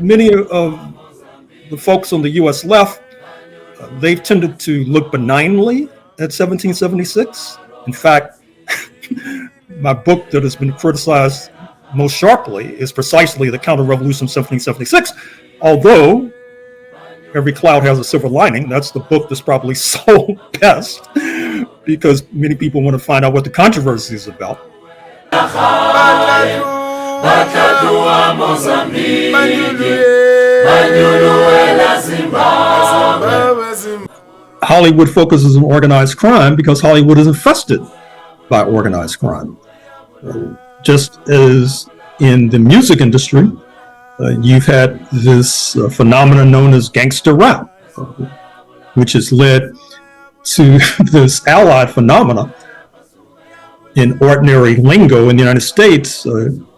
Many of the folks on the U.S. left, they've tended to look benignly at 1776. In fact, my book that has been criticized most sharply is precisely the counter-revolution of 1776, although every cloud has a silver lining. That's the book that's probably sold best because many people want to find out what the controversy is about. Hollywood focuses on organized crime because Hollywood is infested by organized crime. Just as in the music industry, you've had this phenomenon known as gangster rap, which has led to this allied phenomena. In ordinary lingo in the United States,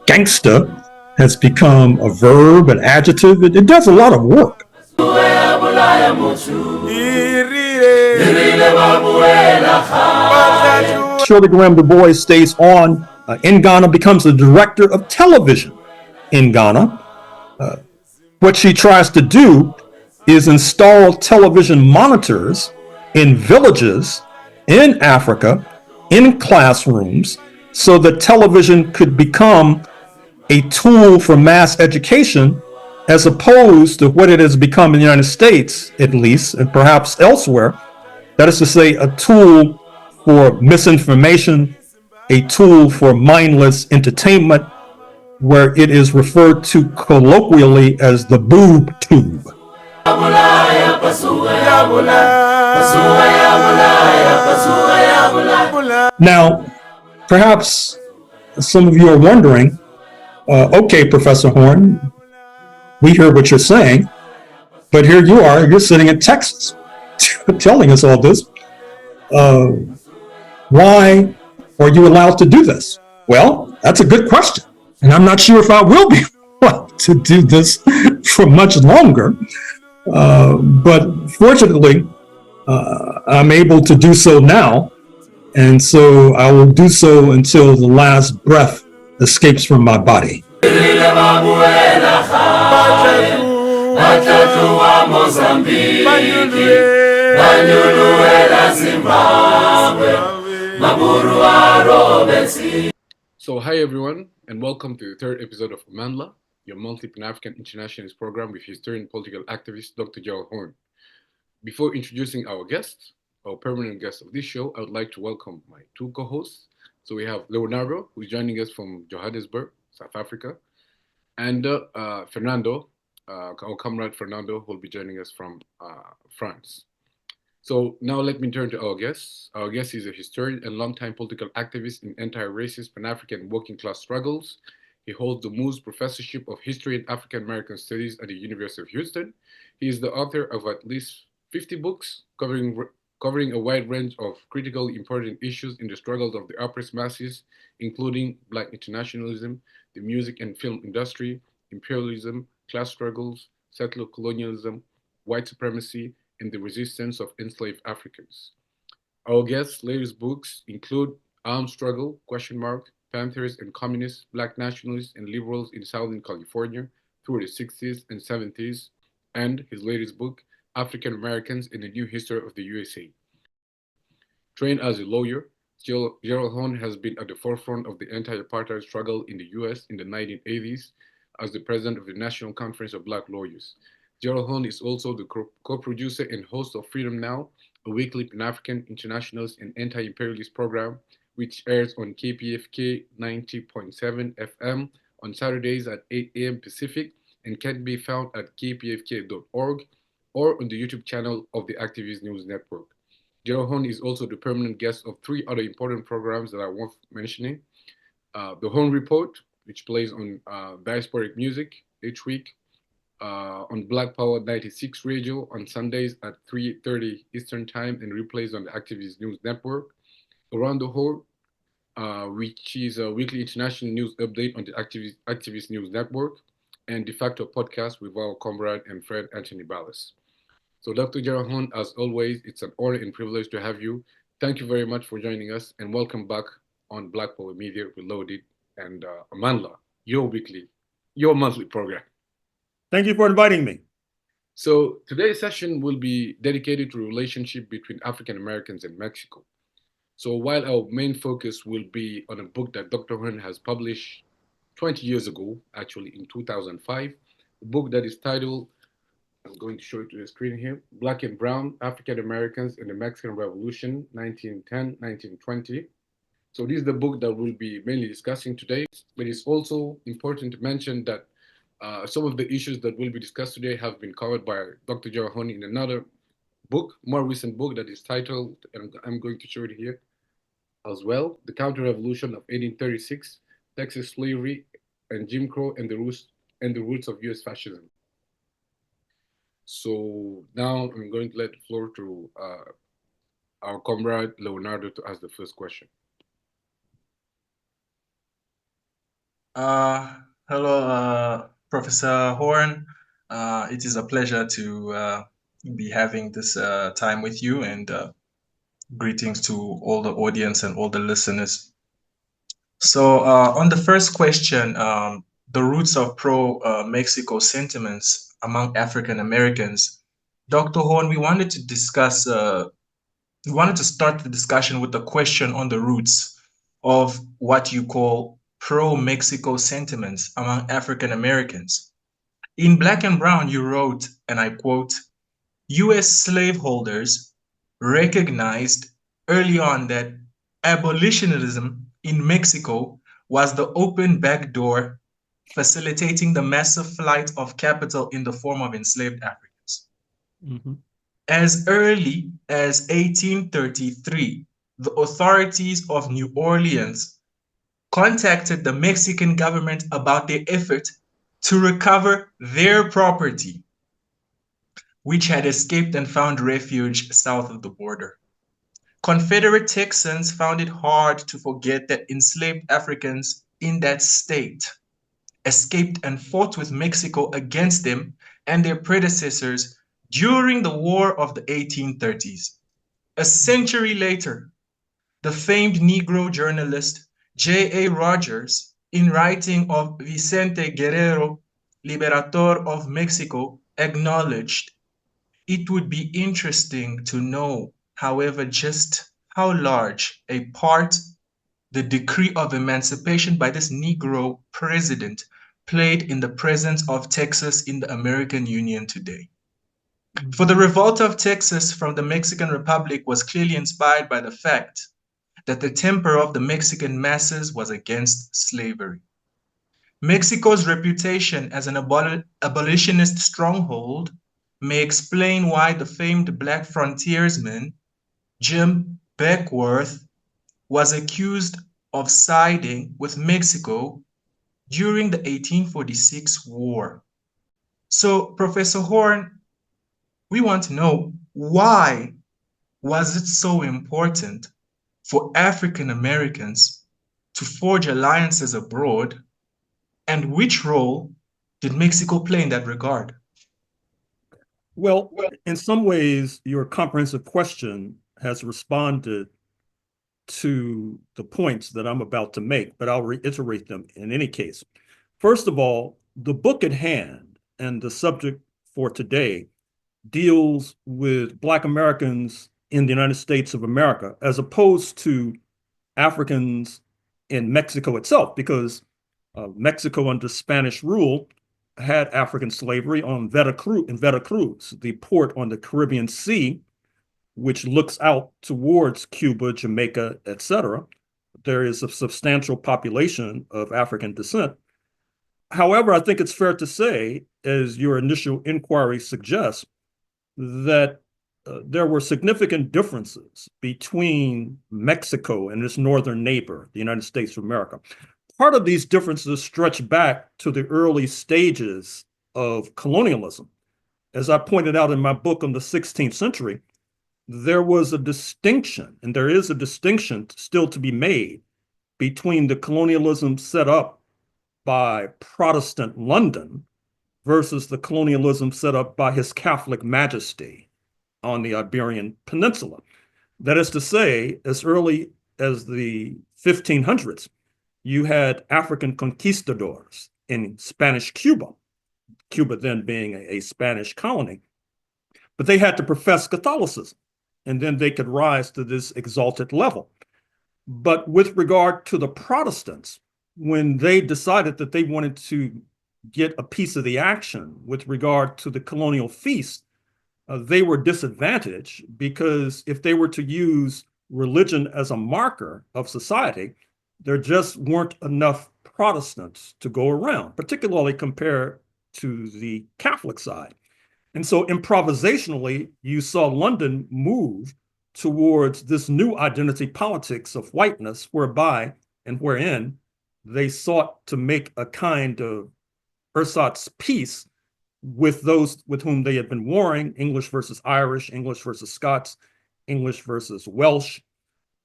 gangsta has become a verb, an adjective. It does a lot of work. Shirley Graham Du Bois stays on in Ghana, becomes the director of television in Ghana. What she tries to do is install television monitors in villages in Africa, in classrooms, so that television could become a tool for mass education, as opposed to what it has become in the United States, at least, and perhaps elsewhere. That is to say, a tool for misinformation, a tool for mindless entertainment, where it is referred to colloquially as the boob tube. Now, perhaps some of you are wondering, okay, Professor Horne, we hear what you're saying, but here you are, you're sitting in Texas telling us all this. Why are you allowed to do this? Well, that's a good question. And I'm not sure if I will be allowed to do this for much longer. But fortunately, I'm able to do so now. And so I will do so until the last breath escapes from my body. So hi everyone, and welcome to the third episode of Amandla, your monthly Pan-African internationalist program with historian political activist Dr. Gerald Horne. Before introducing our guest, our permanent guest of this show, I would like to welcome my two co-hosts. So we have Leonardo, who is joining us from Johannesburg, South Africa, and Fernando, our comrade Fernando, who will be joining us from France. So now let me turn to our guest. Our guest is a historian and longtime political activist in anti-racist Pan-African working class struggles. He holds the Moose Professorship of History and African American Studies at the University of Houston. He is the author of at least 50 books covering a wide range of critically important issues in the struggles of the oppressed masses, including Black internationalism, the music and film industry, imperialism, class struggles, settler colonialism, white supremacy, and the resistance of enslaved Africans. Our guest's latest books include Armed Struggle, ? Panthers and Communists, Black Nationalists and Liberals in Southern California through the 60s and 70s, and his latest book, African Americans in the New History of the USA. Trained as a lawyer, Gerald Horne has been at the forefront of the anti-apartheid struggle in the US in the 1980s as the president of the National Conference of Black Lawyers. Gerald Horne is also the co-producer and host of Freedom Now, a weekly Pan-African internationalist and anti-imperialist program, which airs on KPFK 90.7 FM on Saturdays at 8 a.m. Pacific and can be found at kpfk.org or on the YouTube channel of the Activist News Network. Gerald Horne is also the permanent guest of three other important programs that are worth mentioning. The Horne Report, which plays on diasporic music each week, on Black Power 96 Radio on Sundays at 3:30 Eastern Time and replays on the Activist News Network. Around the Horne, which is a weekly international news update on the Activist News Network, and De Facto podcast with our comrade and friend Anthony Ballas. So Dr. Gerald Horne, as always, it's an honor and privilege to have you. Thank you very much for joining us and welcome back on Black Power Media Reloaded. and Amandla, your monthly program. Thank you for inviting me. So today's session will be dedicated to relationship between African Americans and Mexico. So while our main focus will be on a book that Dr. Horne has published 20 years ago, actually in 2005, a book that is titled, I'm going to show it to the screen here, Black and Brown, African Americans in the Mexican Revolution, 1910-1920. So this is the book that we'll be mainly discussing today, but it's also important to mention that some of the issues that will be discussed today have been covered by Dr. Gerald Horne in another book, more recent book that is titled, and I'm going to show it here as well, The Counter-Revolution of 1836, Texas Slavery and Jim Crow and the Roots of U.S. Fascism. So now I'm going to let the floor to our comrade Leonardo to ask the first question. Hello, Professor Horne. It is a pleasure to be having this time with you, and greetings to all the audience and all the listeners. So on the first question, the roots of pro-Mexico sentiments among African Americans, Dr. Horne, we wanted to start the discussion with the question on the roots of what you call pro-Mexico sentiments among African Americans. In Black and Brown, you wrote, and I quote, U.S. slaveholders recognized early on that abolitionism in Mexico was the open back door facilitating the massive flight of capital in the form of enslaved Africans. Mm-hmm. As early as 1833, the authorities of New Orleans contacted the Mexican government about their effort to recover their property, which had escaped and found refuge south of the border. Confederate Texans found it hard to forget that enslaved Africans in that state escaped and fought with Mexico against them and their predecessors during the War of the 1830s. A century later, the famed Negro journalist J.A. Rogers, in writing of Vicente Guerrero, Liberator of Mexico, acknowledged, it would be interesting to know, however, just how large a part the decree of emancipation by this Negro president played in the presence of Texas in the American Union today. For the revolt of Texas from the Mexican Republic was clearly inspired by the fact that the temper of the Mexican masses was against slavery. Mexico's reputation as an abolitionist stronghold may explain why the famed Black frontiersman Jim Beckwourth was accused of siding with Mexico during the 1846 war. So, Professor Horne, we want to know, why was it so important for African Americans to forge alliances abroad, and which role did Mexico play in that regard? Well, in some ways, your comprehensive question has responded to the points that I'm about to make, but I'll reiterate them in any case. First of all, the book at hand and the subject for today deals with Black Americans in the United States of America, as opposed to Africans in Mexico itself, because Mexico under Spanish rule had African slavery in Veracruz, the port on the Caribbean Sea, which looks out towards Cuba, Jamaica, etc. There is a substantial population of African descent. However, I think it's fair to say, as your initial inquiry suggests, that there were significant differences between Mexico and its northern neighbor, the United States of America. Part of these differences stretch back to the early stages of colonialism. As I pointed out in my book on the 16th century, there was a distinction, and there is a distinction still to be made, between the colonialism set up by Protestant London versus the colonialism set up by His Catholic Majesty on the Iberian Peninsula. That is to say, as early as the 1500s, You had African conquistadors in Spanish Cuba, Cuba then being a Spanish colony, but they had to profess Catholicism, and then they could rise to this exalted level. But with regard to the Protestants, when they decided that they wanted to get a piece of the action with regard to the colonial feast, they were disadvantaged because if they were to use religion as a marker of society, there just weren't enough Protestants to go around, particularly compared to the Catholic side. And so improvisationally, you saw London move towards this new identity politics of whiteness, whereby and wherein they sought to make a kind of ersatz peace with those with whom they had been warring, English versus Irish, English versus Scots, English versus Welsh.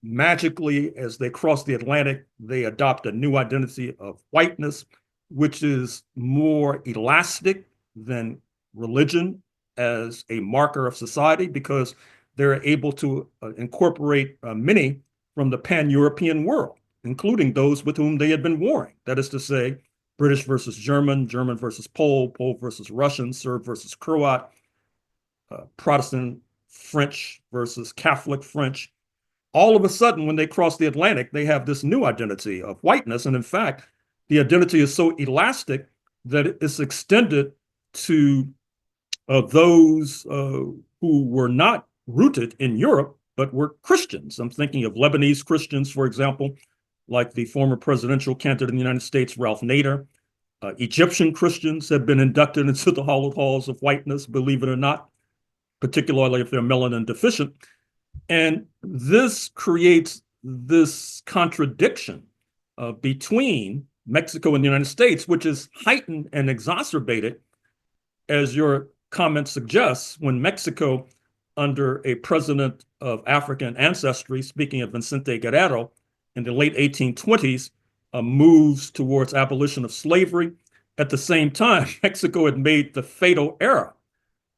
Magically, as they cross the Atlantic, they adopt a new identity of whiteness, which is more elastic than religion as a marker of society, because they're able to incorporate many from the pan-European world, including those with whom they had been warring. That is to say, British versus German, German versus Pole, Pole versus Russian, Serb versus Croat, Protestant French versus Catholic French. All of a sudden, when they cross the Atlantic, they have this new identity of whiteness. And in fact, the identity is so elastic that it's extended to those who were not rooted in Europe, but were Christians. I'm thinking of Lebanese Christians, for example, like the former presidential candidate in the United States, Ralph Nader. Egyptian Christians have been inducted into the hallowed halls of whiteness, believe it or not, particularly if they're melanin deficient. And this creates this contradiction between Mexico and the United States, which is heightened and exacerbated, as your comment suggests, when Mexico, under a president of African ancestry, speaking of Vicente Guerrero, in the late 1820s, moves towards abolition of slavery. At the same time, Mexico had made the fatal error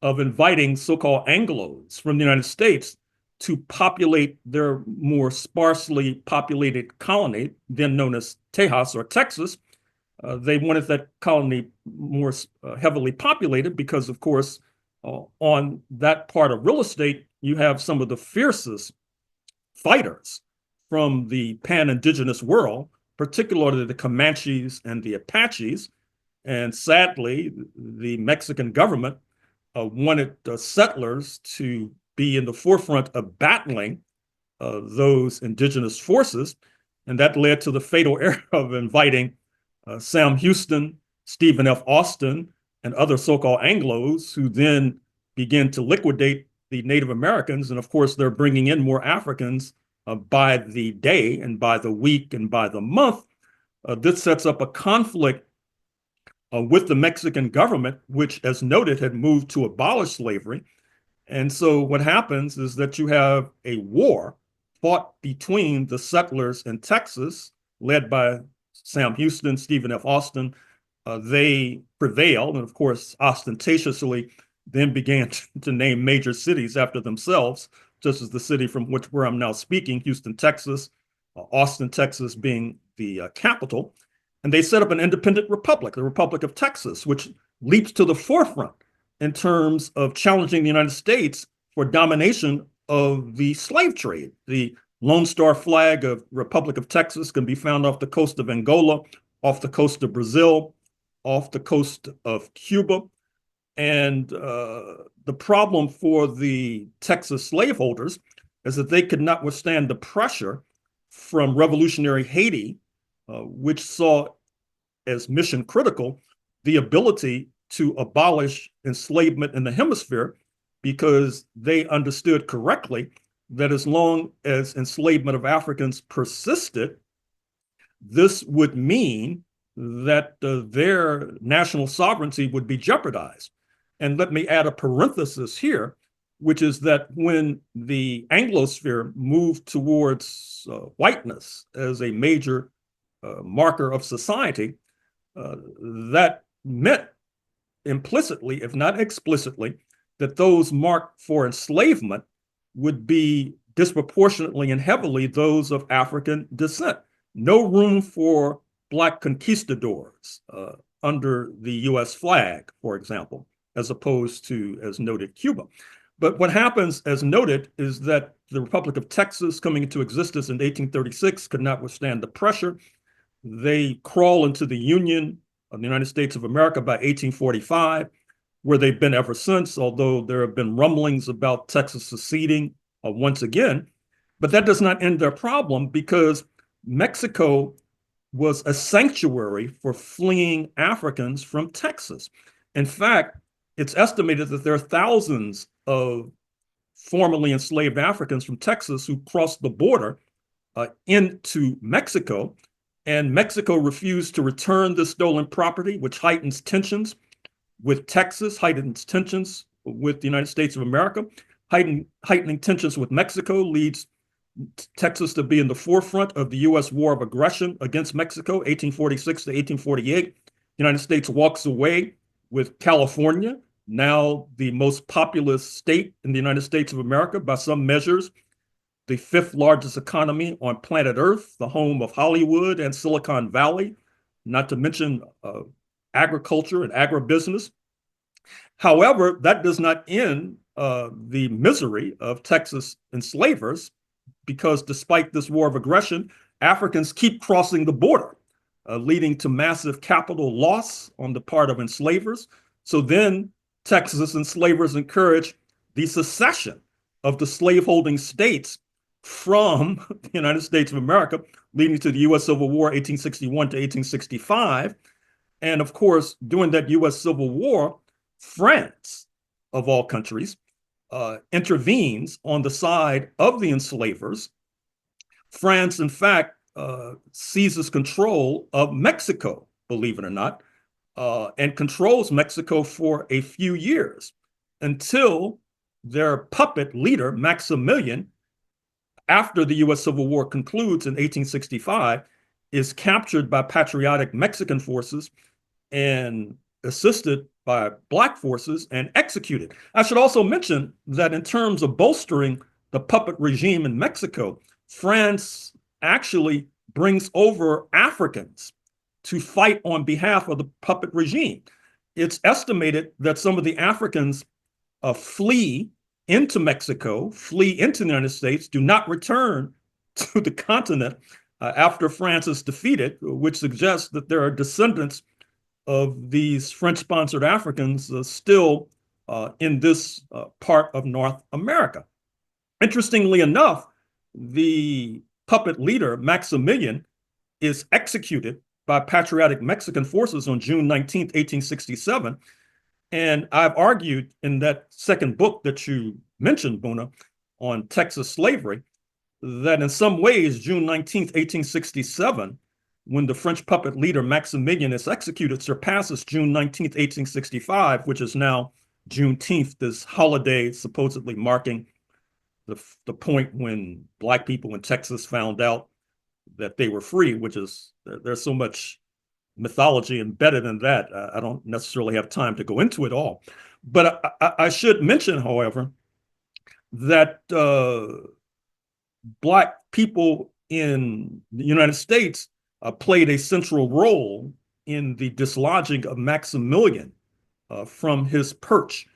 of inviting so-called Anglos from the United States to populate their more sparsely populated colony, then known as Tejas or Texas. They wanted that colony more heavily populated because, of course, on that part of real estate, you have some of the fiercest fighters from the pan-indigenous world, particularly the Comanches and the Apaches. And sadly, the Mexican government wanted settlers to be in the forefront of battling those indigenous forces. And that led to the fatal error of inviting Sam Houston, Stephen F. Austin, and other so-called Anglos, who then began to liquidate the Native Americans. And of course, they're bringing in more Africans by the day and by the week and by the month. This sets up a conflict with the Mexican government, which, as noted, had moved to abolish slavery. And so what happens is that you have a war fought between the settlers in Texas, led by Sam Houston, Stephen F. Austin. They prevailed, and of course, ostentatiously then began to name major cities after themselves, just as the city from where I'm now speaking, Houston, Texas, Austin, Texas being the capital. And they set up an independent republic, the Republic of Texas, which leaps to the forefront in terms of challenging the United States for domination of the slave trade. The Lone Star flag of Republic of Texas can be found off the coast of Angola, off the coast of Brazil, off the coast of Cuba. And the problem for the Texas slaveholders is that they could not withstand the pressure from revolutionary Haiti, which saw as mission critical the ability to abolish enslavement in the hemisphere, because they understood correctly that as long as enslavement of Africans persisted, this would mean that their national sovereignty would be jeopardized. And let me add a parenthesis here, which is that when the Anglosphere moved towards whiteness as a major marker of society, that meant implicitly, if not explicitly, that those marked for enslavement would be disproportionately and heavily those of African descent. no room for Black conquistadors under the US flag, for example, as opposed to, as noted, Cuba. But what happens, as noted, is that the Republic of Texas, coming into existence in 1836, could not withstand the pressure. They crawl into the Union of the United States of America by 1845, where they've been ever since, although there have been rumblings about Texas seceding once again. But that does not end their problem, because Mexico was a sanctuary for fleeing Africans from Texas. In fact, it's estimated that there are thousands of formerly enslaved Africans from Texas who crossed the border into Mexico, and Mexico refused to return the stolen property, which heightens tensions with Texas, heightens tensions with the United States of America. Heightening tensions with Mexico leads Texas to be in the forefront of the U.S. war of aggression against Mexico, 1846 to 1848. The United States walks away with California, now the most populous state in the United States of America by some measures, the fifth largest economy on planet Earth, the home of Hollywood and Silicon Valley, not to mention agriculture and agribusiness. However, that does not end the misery of Texas enslavers, because despite this war of aggression, Africans keep crossing the border, leading to massive capital loss on the part of enslavers. So then Texas enslavers encourage the secession of the slaveholding states from the United States of America, leading to the U.S. Civil War, 1861 to 1865. And of course, during that U.S. Civil War, France, of all countries, intervenes on the side of the enslavers. France, in fact, seizes control of Mexico, believe it or not, and controls Mexico for a few years until their puppet leader, Maximilian, after the U.S. Civil War concludes in 1865, is captured by patriotic Mexican forces and assisted by Black forces and executed. I should also mention that in terms of bolstering the puppet regime in Mexico, France actually brings over Africans to fight on behalf of the puppet regime. It's estimated that some of the Africans flee into Mexico, flee into the United States, do not return to the continent after France is defeated, which suggests that there are descendants of these French-sponsored Africans still in this part of North America. Interestingly enough, the puppet leader, Maximilian, is executed by patriotic Mexican forces on June 19th, 1867. And I've argued in that second book that you mentioned, Buna, on Texas slavery, that in some ways, June 19th, 1867, when the French puppet leader Maximilian is executed, surpasses June 19th, 1865, which is now Juneteenth, this holiday supposedly marking the point when Black people in Texas found out that they were free, which is, there's so much mythology embedded in that. I don't necessarily have time to go into it all. But I should mention, however, that Black people in the United States played a central role in the dislodging of Maximilian from his perch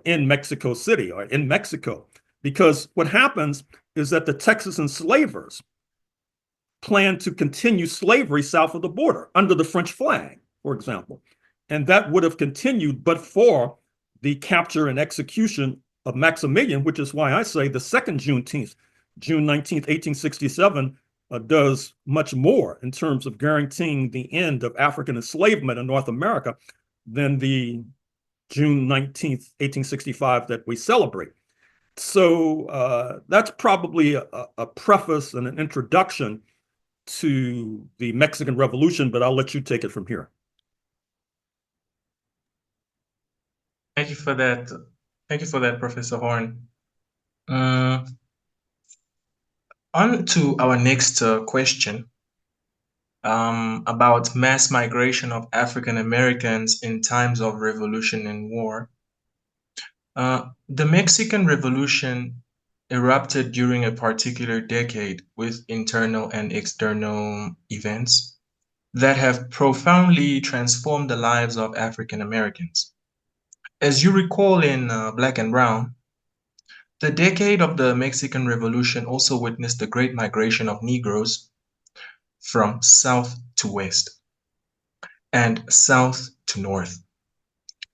in Mexico City, or in Mexico. Because what happens is that the Texas enslavers plan to continue slavery south of the border under the French flag, for example. And that would have continued but for the capture and execution of Maximilian, which is why I say the second Juneteenth, June 19th, 1867, does much more in terms of guaranteeing the end of African enslavement in North America than the June 19th, 1865 that we celebrate. So that's probably a preface and an introduction to the Mexican Revolution, but I'll let you take it from here. Thank you for that. Thank you for that, Professor Horne. On to our next question about mass migration of African Americans in times of revolution and war. The Mexican Revolution erupted during a particular decade with internal and external events that have profoundly transformed the lives of African Americans. As you recall in Black and Brown, the decade of the Mexican Revolution also witnessed the great migration of Negroes from south to west and south to north,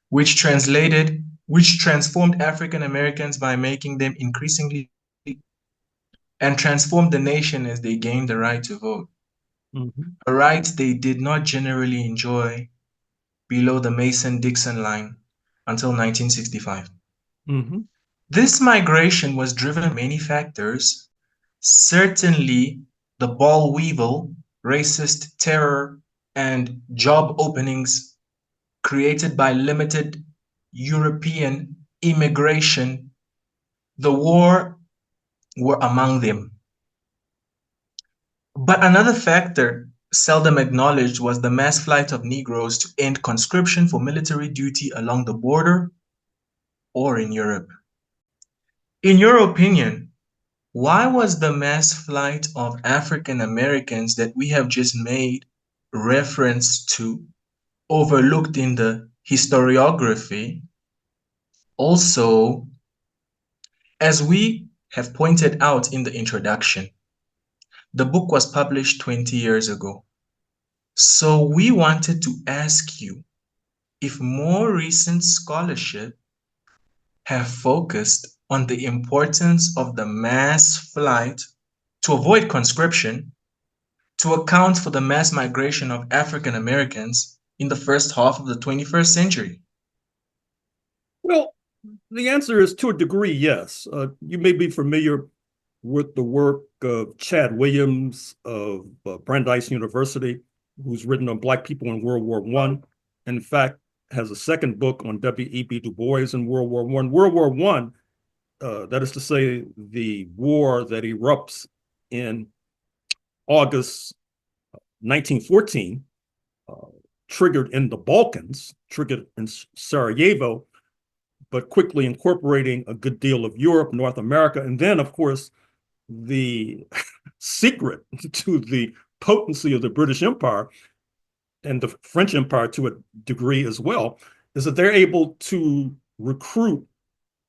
which transformed African Americans by making them increasingly and transformed the nation as they gained the right to vote, a right they did not generally enjoy below the Mason-Dixon line until 1965. This migration was driven by many factors, certainly the boll weevil, racist terror, and job openings created by limited European immigration. The war were among them. But another factor seldom acknowledged was the mass flight of Negroes to end conscription for military duty along the border or in Europe. In your opinion, why was the mass flight of African Americans that we have just made reference to overlooked in the historiography? Also, as we have pointed out in the introduction, the book was published 20 years ago. So we wanted to ask you if more recent scholarship have focused on the importance of the mass flight to avoid conscription to account for the mass migration of African Americans in the first half of the 21st century? Well, the answer is to a degree, yes. You may be familiar with the work of Chad Williams of Brandeis University, who's written on Black people in World War I. In fact, has a second book on W.E.B. Du Bois in World War I. World War I, that is to say, the war that erupts in August 1914, triggered in the Balkans, triggered in Sarajevo, but quickly incorporating a good deal of Europe, North America, and then, of course, the secret to the potency of the British Empire and the French Empire to a degree as well, is that they're able to recruit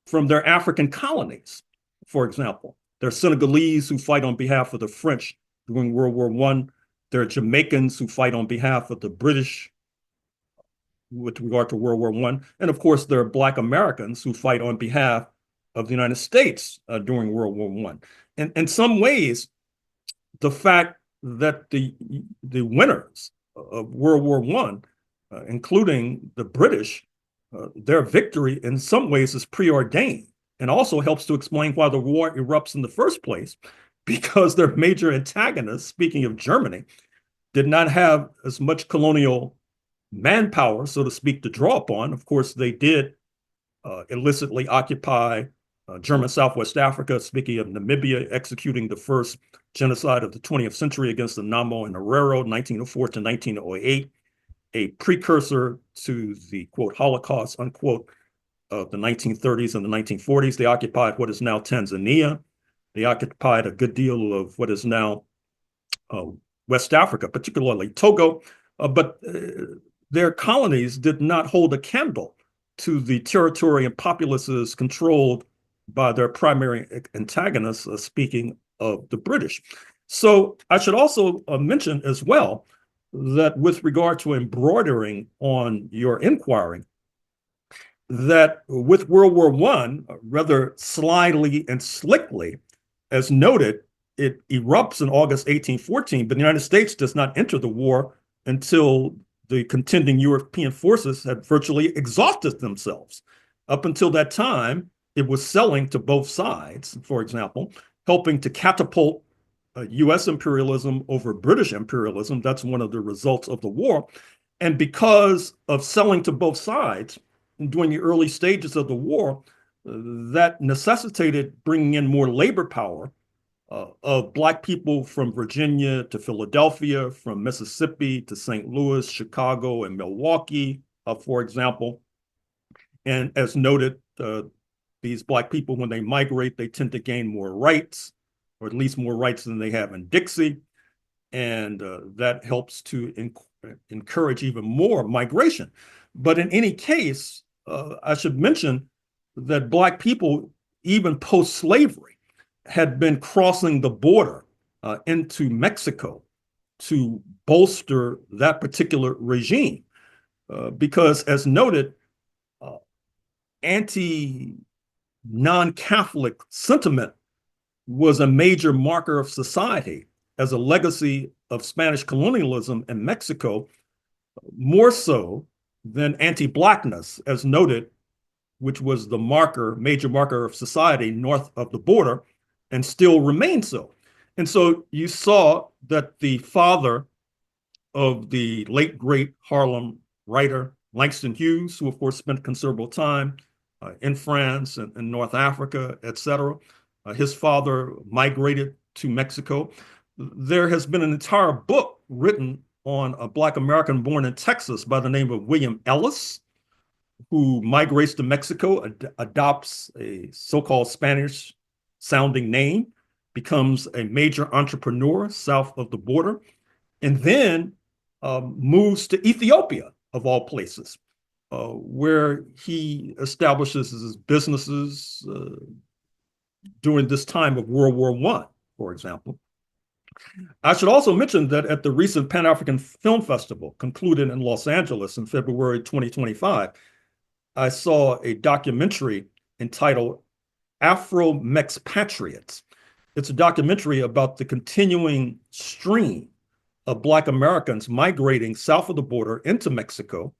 from their African colonies. For example, there are Senegalese who fight on behalf of the French during World War I. There are Jamaicans who fight on behalf of the British with regard to World War I. And of course, there are Black Americans who fight on behalf of the United States during World War I. And in some ways, the fact that the winners of World War I, including the British, their victory in some ways is preordained, and also helps to explain why the war erupts in the first place, because their major antagonists, speaking of Germany, did not have as much colonial manpower, so to speak, to draw upon. Of course, they did illicitly occupy German Southwest Africa, speaking of Namibia, executing the first genocide of the 20th century against the Namo and Herero, 1904 to 1908, a precursor to the, quote, Holocaust, unquote, of the 1930s and the 1940s. They occupied what is now Tanzania. They occupied a good deal of what is now West Africa, particularly Togo, but their colonies did not hold a candle to the territory and populaces controlled by their primary antagonists, speaking of the British. So I should also mention as well that with regard to embroidering on your inquiry, that with World War I, rather slyly and slickly, as noted, it erupts in August 1814, but the United States does not enter the war until the contending European forces had virtually exhausted themselves. Up until that time, it was selling to both sides, for example, helping to catapult US imperialism over British imperialism. That's one of the results of the war. And because of selling to both sides during the early stages of the war, that necessitated bringing in more labor power of Black people from Virginia to Philadelphia, from Mississippi to St. Louis, Chicago, and Milwaukee, for example. And as noted, these Black people, when they migrate, they tend to gain more rights, or at least more rights than they have in Dixie. And that helps to encourage even more migration. But in any case, I should mention that Black people, even post-slavery, had been crossing the border into Mexico to bolster that particular regime. Because as noted, anti-non-Catholic sentiment was a major marker of society as a legacy of Spanish colonialism in Mexico, more so than anti-Blackness, as noted, which was the major marker of society north of the border, and still remains so. And so you saw that the father of the late, great Harlem writer, Langston Hughes, who of course spent considerable time in France and in North Africa, et cetera. His father migrated to Mexico. There has been an entire book written on a Black American born in Texas by the name of William Ellis, who migrates to Mexico, adopts a so-called Spanish sounding name, becomes a major entrepreneur south of the border, and then moves to Ethiopia, of all places, where he establishes his businesses during this time of World War I, for example. I should also mention that at the recent Pan-African Film Festival, concluded in Los Angeles in February 2025, I saw a documentary entitled Afro-Mex Patriots. It's a documentary about the continuing stream of Black Americans migrating south of the border into Mexico,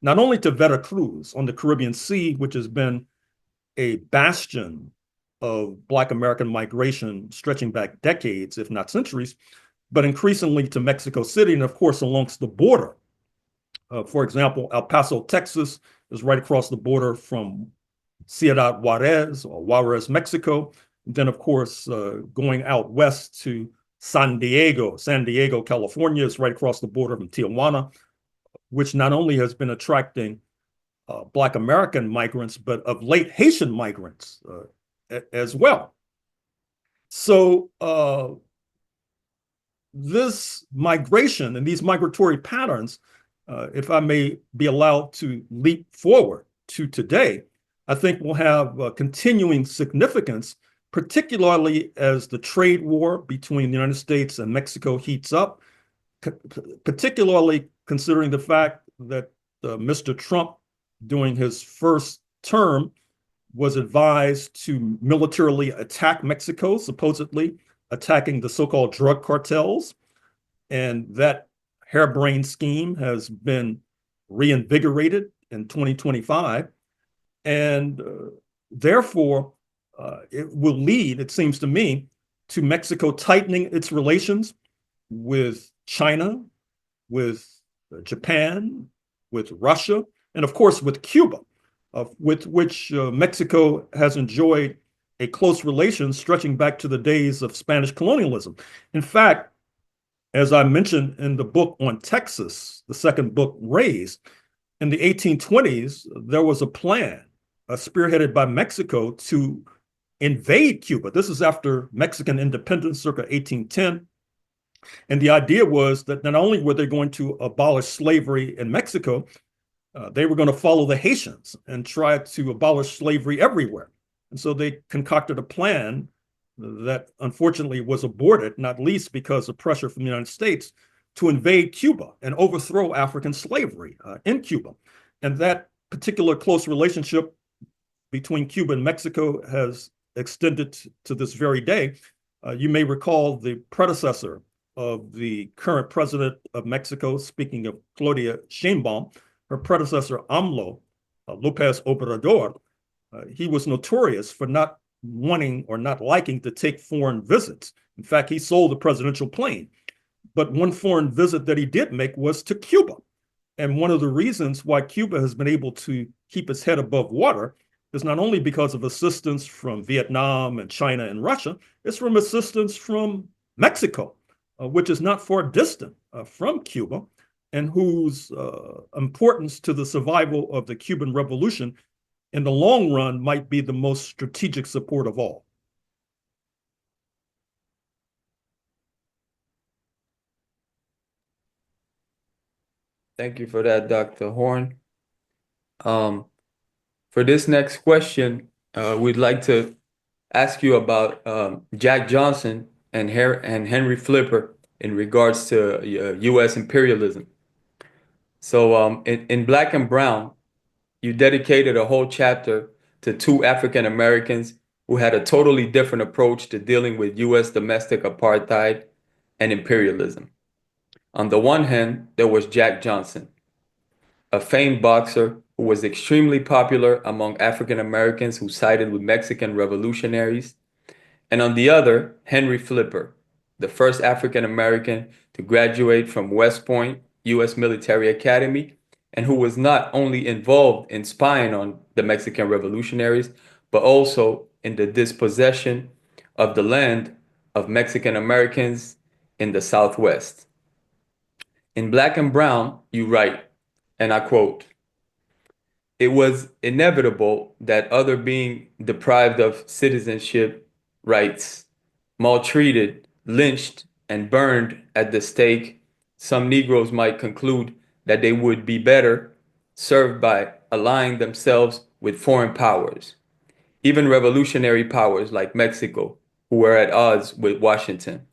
not only to Veracruz on the Caribbean Sea, which has been a bastion of Black American migration stretching back decades, if not centuries, but increasingly to Mexico City and of course alongst the border. For example, El Paso, Texas is right across the border from Ciudad Juarez or Juarez, Mexico. And then of course, going out west to San Diego, California is right across the border from Tijuana, which not only has been attracting Black American migrants, but of late Haitian migrants as well. So this migration and these migratory patterns, if I may be allowed to leap forward to today, I think will have continuing significance, particularly as the trade war between the United States and Mexico heats up, particularly considering the fact that Mr. Trump, during his first term, was advised to militarily attack Mexico, supposedly attacking the so-called drug cartels. And that harebrained scheme has been reinvigorated in 2025. And therefore, it will lead, it seems to me, to Mexico tightening its relations with China, with Japan, with Russia, and of course with Cuba, with which Mexico has enjoyed a close relation stretching back to the days of Spanish colonialism. In fact, as I mentioned in the book on Texas, the second book, Raised, in the 1820s, there was a plan spearheaded by Mexico to invade Cuba. This is after Mexican independence, circa 1810. And the idea was that not only were they going to abolish slavery in Mexico, they were going to follow the Haitians and try to abolish slavery everywhere. And so they concocted a plan that unfortunately was aborted, not least because of pressure from the United States, to invade Cuba and overthrow African slavery in Cuba. And that particular close relationship between Cuba and Mexico has extended to this very day. You may recall the predecessor of the current president of Mexico, speaking of Claudia Sheinbaum, her predecessor, AMLO, Lopez Obrador, he was notorious for not wanting or not liking to take foreign visits. In fact, he sold the presidential plane. But one foreign visit that he did make was to Cuba. And one of the reasons why Cuba has been able to keep its head above water is not only because of assistance from Vietnam and China and Russia, it's from assistance from Mexico, which is not far distant from Cuba, and whose importance to the survival of the Cuban Revolution in the long run might be the most strategic support of all. Thank you for that, Dr. Horne. For this next question, we'd like to ask you about Jack Johnson and Henry Flipper in regards to U.S. imperialism. So in Black and Brown, you dedicated a whole chapter to two African Americans who had a totally different approach to dealing with U.S. domestic apartheid and imperialism. On the one hand, there was Jack Johnson, a famed boxer who was extremely popular among African Americans who sided with Mexican revolutionaries. And on the other, Henry Flipper, the first African American to graduate from West Point U.S. Military Academy, and who was not only involved in spying on the Mexican revolutionaries, but also in the dispossession of the land of Mexican Americans in the Southwest. In Black and Brown, you write, and I quote, "It was inevitable that other being deprived of citizenship rights, maltreated, lynched, and burned at the stake, some Negroes might conclude that they would be better served by allying themselves with foreign powers, even revolutionary powers like Mexico, who were at odds with Washington.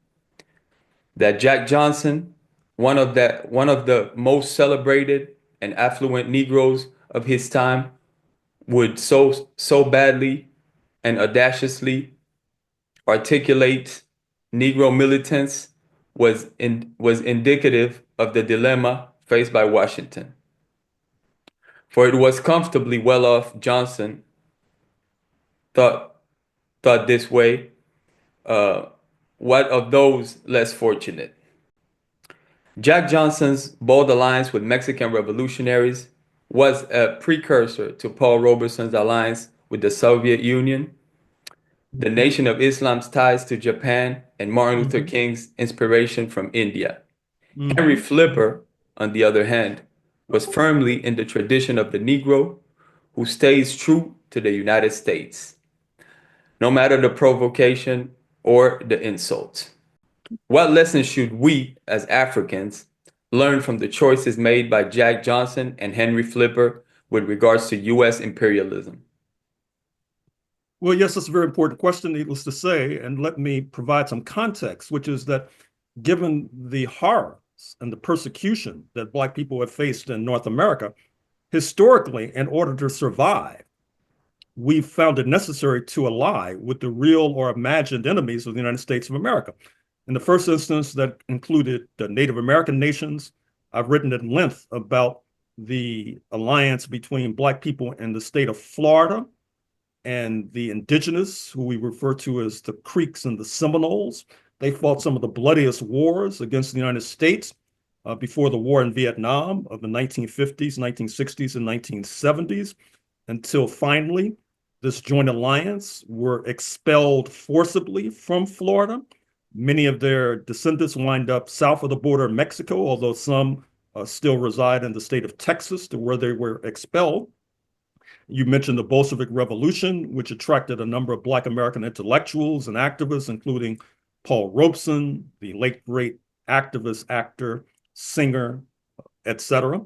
That Jack Johnson, one of the most celebrated and affluent Negroes of his time, would so badly and audaciously articulate Negro militants was indicative of the dilemma faced by Washington. For it was comfortably well-off Johnson thought this way, what of those less fortunate? Jack Johnson's bold alliance with Mexican revolutionaries was a precursor to Paul Robeson's alliance with the Soviet Union, the Nation of Islam's ties to Japan, and Martin Luther King's inspiration from India. Henry Flipper, on the other hand, was firmly in the tradition of the Negro who stays true to the United States, no matter the provocation or the insult. What lessons should we, as Africans, learn from the choices made by Jack Johnson and Henry Flipper with regards to U.S. imperialism? Well, yes, that's a very important question, needless to say, and let me provide some context, which is that given the horrors and the persecution that Black people have faced in North America, historically, in order to survive, we found it necessary to ally with the real or imagined enemies of the United States of America. In the first instance, that included the Native American nations. I've written at length about the alliance between Black people in the state of Florida and the indigenous, who we refer to as the Creeks and the Seminoles. They fought some of the bloodiest wars against the United States before the war in Vietnam of the 1950s, 1960s, and 1970s, until finally this joint alliance were expelled forcibly from Florida. Many of their descendants wind up south of the border of Mexico, although some still reside in the state of Texas, to where they were expelled. You mentioned the Bolshevik Revolution, which attracted a number of Black American intellectuals and activists, including Paul Robeson, the late great activist, actor, singer, etc.,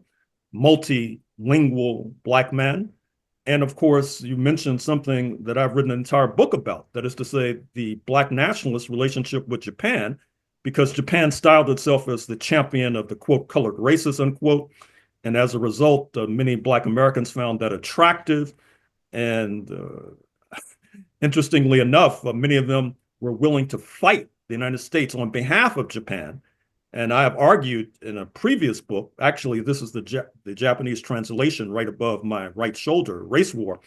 multilingual Black man. And of course, you mentioned something that I've written an entire book about, that is to say, the Black nationalist relationship with Japan, because Japan styled itself as the champion of the, quote, colored races, unquote. And as a result, many Black Americans found that attractive. And interestingly enough, many of them were willing to fight the United States on behalf of Japan. And I have argued in a previous book, actually, this is the Japanese translation right above my right shoulder, Race War,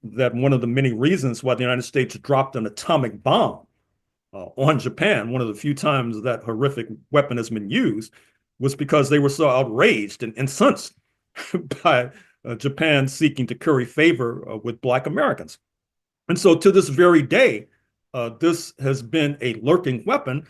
that one of the many reasons why the United States dropped an atomic bomb on Japan, one of the few times that horrific weapon has been used, was because they were so outraged and incensed by Japan seeking to curry favor with Black Americans. And so to this very day, this has been a lurking weapon,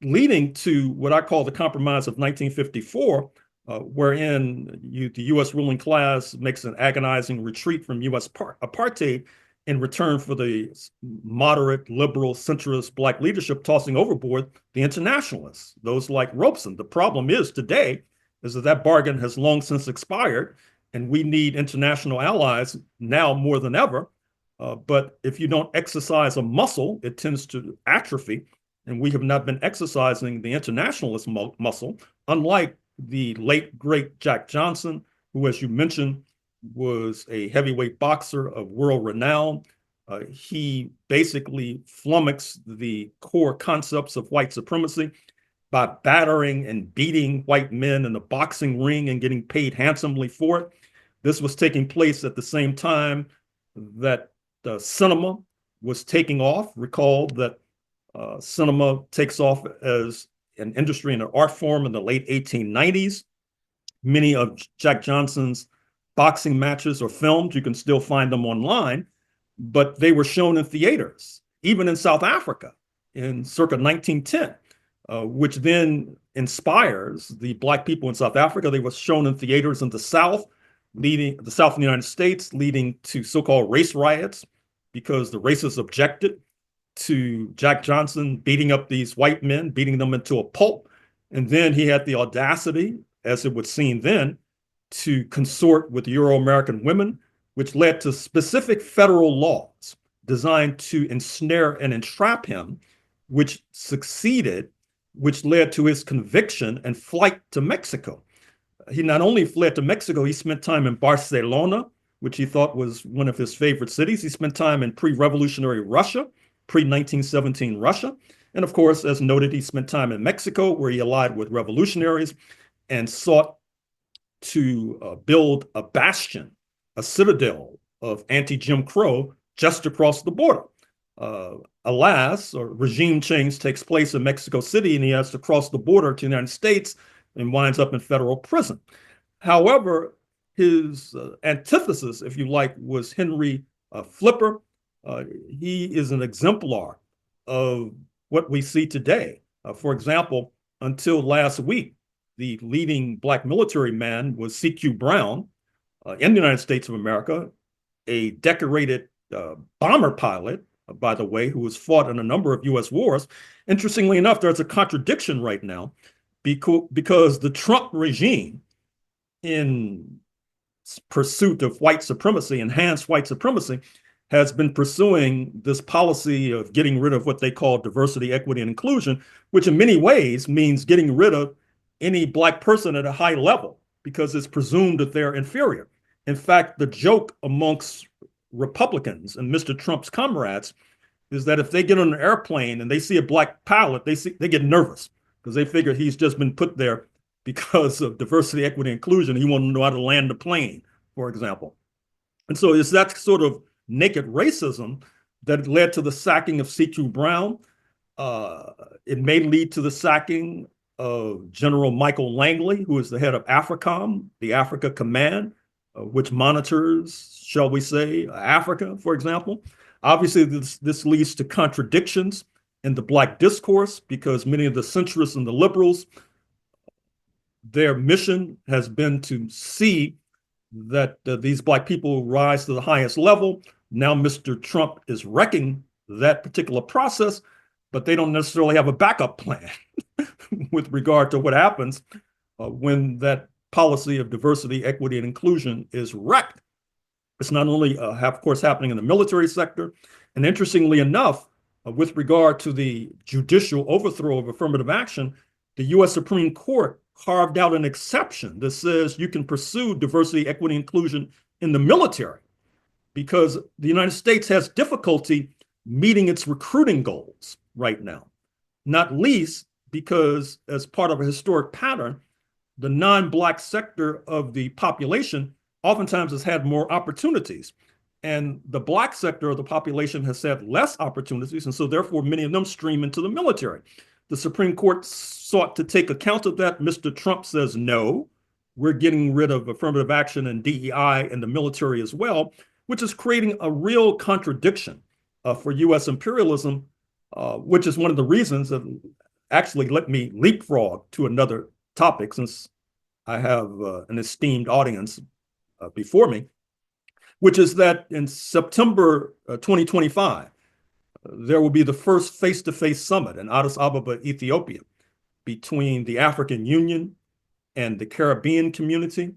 leading to what I call the Compromise of 1954, wherein the U.S. ruling class makes an agonizing retreat from U.S. apartheid in return for the moderate, liberal, centrist Black leadership tossing overboard the internationalists, those like Robeson. The problem is today is that bargain has long since expired, and we need international allies now more than ever. But if you don't exercise a muscle, it tends to atrophy, and we have not been exercising the internationalist muscle, unlike the late, great Jack Johnson, who, as you mentioned, was a heavyweight boxer of world renown. He basically flummoxed the core concepts of white supremacy by battering and beating white men in the boxing ring and getting paid handsomely for it. This was taking place at the same time that cinema was taking off. Recall that cinema takes off as an industry and an art form in the late 1890s. Many of Jack Johnson's boxing matches are filmed. You can still find them online, but they were shown in theaters, even in South Africa in circa 1910, which then inspires the Black people in South Africa. They were shown in theaters in the South, of the United States, leading to so-called race riots because the racists objected to Jack Johnson beating up these white men, beating them into a pulp. And then he had the audacity, as it would seem then, to consort with Euro-American women, which led to specific federal laws designed to ensnare and entrap him, which succeeded, which led to his conviction and flight to Mexico. He not only fled to Mexico, he spent time in Barcelona, which he thought was one of his favorite cities. He spent time in pre-revolutionary Russia, pre-1917 Russia. And of course, as noted, he spent time in Mexico, where he allied with revolutionaries and sought to build a bastion, a citadel of anti-Jim Crow just across the border. Alas, a regime change takes place in Mexico City, and he has to cross the border to the United States and winds up in federal prison. However, his antithesis, if you like, was Henry Flipper. He is an exemplar of what we see today. For example, until last week, the leading Black military man was C.Q. Brown in the United States of America, a decorated bomber pilot, by the way, who has fought in a number of U.S. wars. Interestingly enough, there's a contradiction right now because the Trump regime, in pursuit of white supremacy, enhanced white supremacy, has been pursuing this policy of getting rid of what they call diversity, equity, and inclusion, which in many ways means getting rid of any Black person at a high level because it's presumed that they're inferior. In fact, the joke amongst Republicans and Mr. Trump's comrades is that if they get on an airplane and they see a Black pilot, they get nervous because they figure he's just been put there because of diversity, equity, inclusion. He won't know how to land the plane, for example. And so it's that sort of naked racism that led to the sacking of C.Q. Brown. It may lead to the sacking of General Michael Langley, who is the head of AFRICOM, the Africa Command, which monitors, shall we say, Africa, for example. Obviously, this leads to contradictions in the Black discourse because many of the centrists and the liberals, their mission has been to see that these Black people rise to the highest level. Now Mr. Trump is wrecking that particular process, but they don't necessarily have a backup plan with regard to what happens when that policy of diversity, equity, and inclusion is wrecked. It's not only, of course, happening in the military sector. And interestingly enough, with regard to the judicial overthrow of affirmative action, the U.S. Supreme Court carved out an exception that says you can pursue diversity, equity, inclusion in the military because the United States has difficulty meeting its recruiting goals right now, not least because as part of a historic pattern, the non-Black sector of the population oftentimes has had more opportunities. And the Black sector of the population has had less opportunities. And so therefore, many of them stream into the military. The Supreme Court sought to take account of that. Mr. Trump says, no, we're getting rid of affirmative action and DEI in the military as well, which is creating a real contradiction for U.S. imperialism, which is one of the reasons that actually let me leapfrog to another topic, since I have an esteemed audience before me, which is that in September 2025, there will be the first face-to-face summit in Addis Ababa, Ethiopia, between the African Union and the Caribbean community.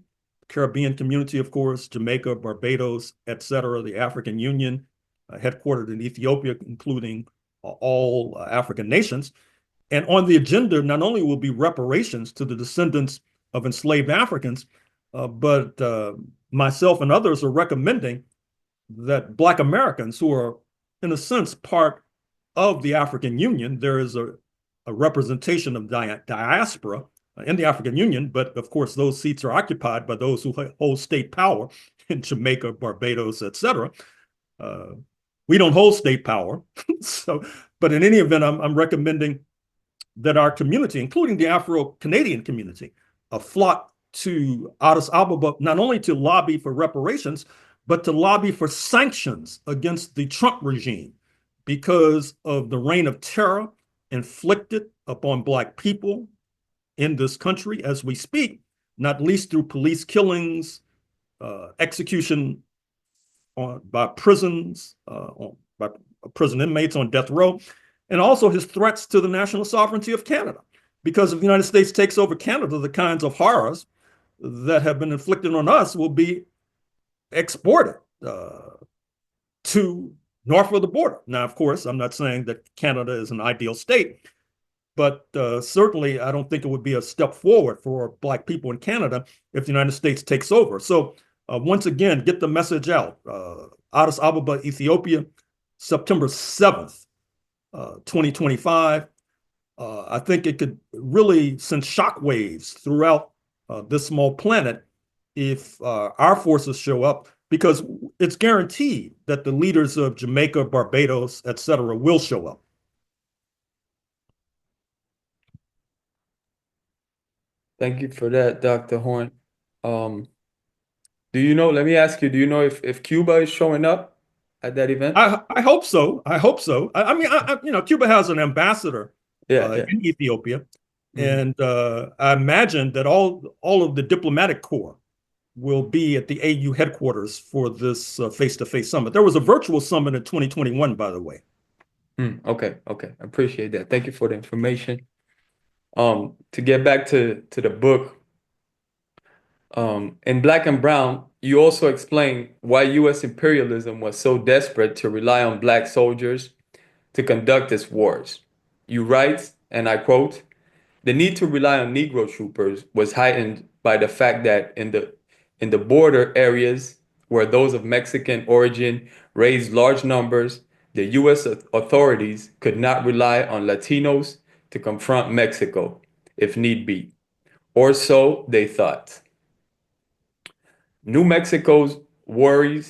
Caribbean community, of course, Jamaica, Barbados, etc. The African Union, headquartered in Ethiopia, including all African nations. And on the agenda, not only will be reparations to the descendants of enslaved Africans, but myself and others are recommending that Black Americans, who are, in a sense, part of the African Union, there is a representation of diaspora in the African Union, but of course, those seats are occupied by those who hold state power in Jamaica, Barbados, etc. We don't hold state power. But in any event, I'm recommending that our community, including the Afro-Canadian community, flock to Addis Ababa, not only to lobby for reparations, but to lobby for sanctions against the Trump regime because of the reign of terror inflicted upon Black people in this country as we speak, not least through police killings, execution by prisons, by prison inmates on death row, and also his threats to the national sovereignty of Canada. Because if the United States takes over Canada, the kinds of horrors that have been inflicted on us will be exported to north of the border. Now, of course, I'm not saying that Canada is an ideal state, but certainly I don't think it would be a step forward for Black people in Canada if the United States takes over. So once again, get the message out. Addis Ababa, Ethiopia, September 7th, 2025. I think it could really send shockwaves throughout this small planet if our forces show up, because it's guaranteed that the leaders of Jamaica, Barbados, etc., will show up. Thank you for that, Dr. Horne. Do you know, let me ask you, do you know if Cuba is showing up at that event? I hope so. I hope so. I mean, Cuba has an ambassador in Ethiopia, and I imagine that all of the diplomatic corps will be at the AU headquarters for this face-to-face summit. There was a virtual summit in 2021, by the way. Okay. I appreciate that. Thank you for the information. To get back to the book, in Black and Brown, you also explain why U.S. imperialism was so desperate to rely on Black soldiers to conduct its wars. You write, and I quote, "The need to rely on Negro troopers was heightened by the fact that in the border areas where those of Mexican origin raised large numbers, the U.S. authorities could not rely on Latinos to confront Mexico, if need be, or so they thought. New Mexico's worry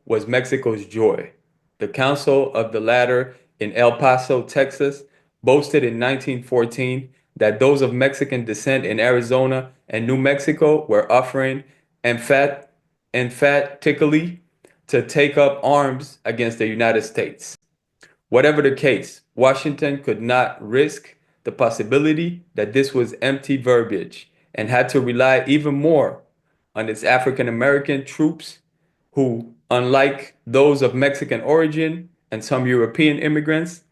was Mexico's joy. The Council of the latter in El Paso, Texas, boasted in 1914 that those of Mexican descent in Arizona and New Mexico were offering emphatically to take up arms against the United States. Whatever the case, Washington could not risk the possibility that this was empty verbiage and had to rely even more on its African American troops who, unlike those of Mexican origin and some European immigrants,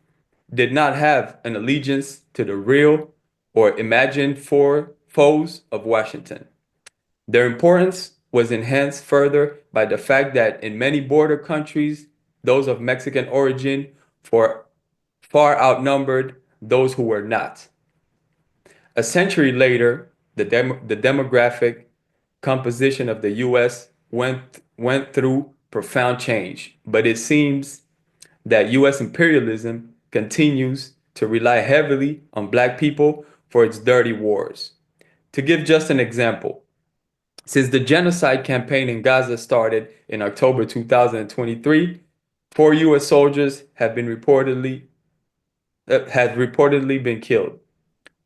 did not have an allegiance to the real or imagined foes of Washington. Their importance was enhanced further by the fact that in many border countries, those of Mexican origin far outnumbered those who were not. A century later, the demographic composition of the U.S. went through profound change, but it seems that U.S. imperialism continues to rely heavily on Black people for its dirty wars. To give just an example, since the genocide campaign in Gaza started in October 2023, 4 U.S. soldiers have reportedly been killed,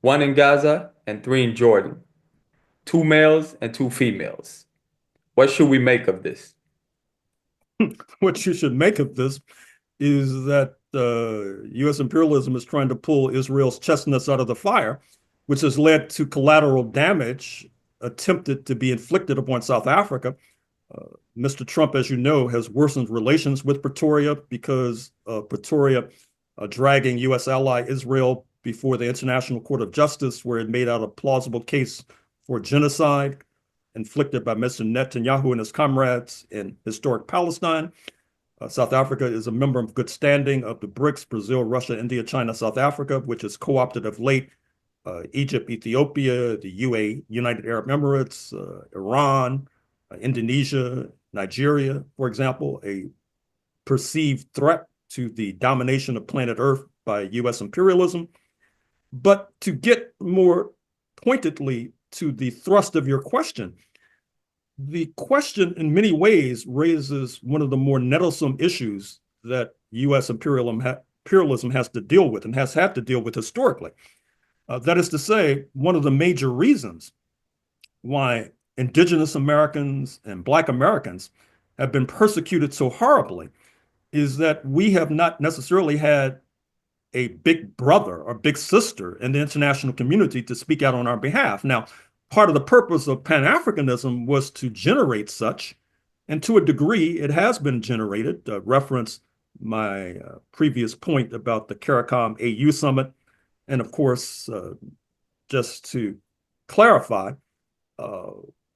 1 in Gaza and 3 in Jordan, 2 males and 2 females. What should we make of this? What you should make of this is that U.S. imperialism is trying to pull Israel's chestnuts out of the fire which has led to collateral damage attempted to be inflicted upon South Africa. Mr. Trump, as you know, has worsened relations with Pretoria because Pretoria dragging U.S. ally Israel before the International Court of Justice, where it made out a plausible case for genocide inflicted by Mr. Netanyahu and his comrades in historic Palestine. South Africa is a member of good standing of the BRICS, Brazil, Russia, India, China, South Africa, which has co-opted of late Egypt, Ethiopia, the UAE, United Arab Emirates, Iran, Indonesia, Nigeria, for example, a perceived threat to the domination of planet Earth by U.S. imperialism. But to get more pointedly to the thrust of your question, the question in many ways raises one of the more nettlesome issues that U.S. imperialism has to deal with and has had to deal with historically. That is to say, one of the major reasons why indigenous Americans and Black Americans have been persecuted so horribly is that we have not necessarily had a big brother or big sister in the international community to speak out on our behalf. Now, part of the purpose of Pan-Africanism was to generate such, and to a degree, it has been generated. Reference my previous point about the CARICOM AU summit. And of course, just to clarify,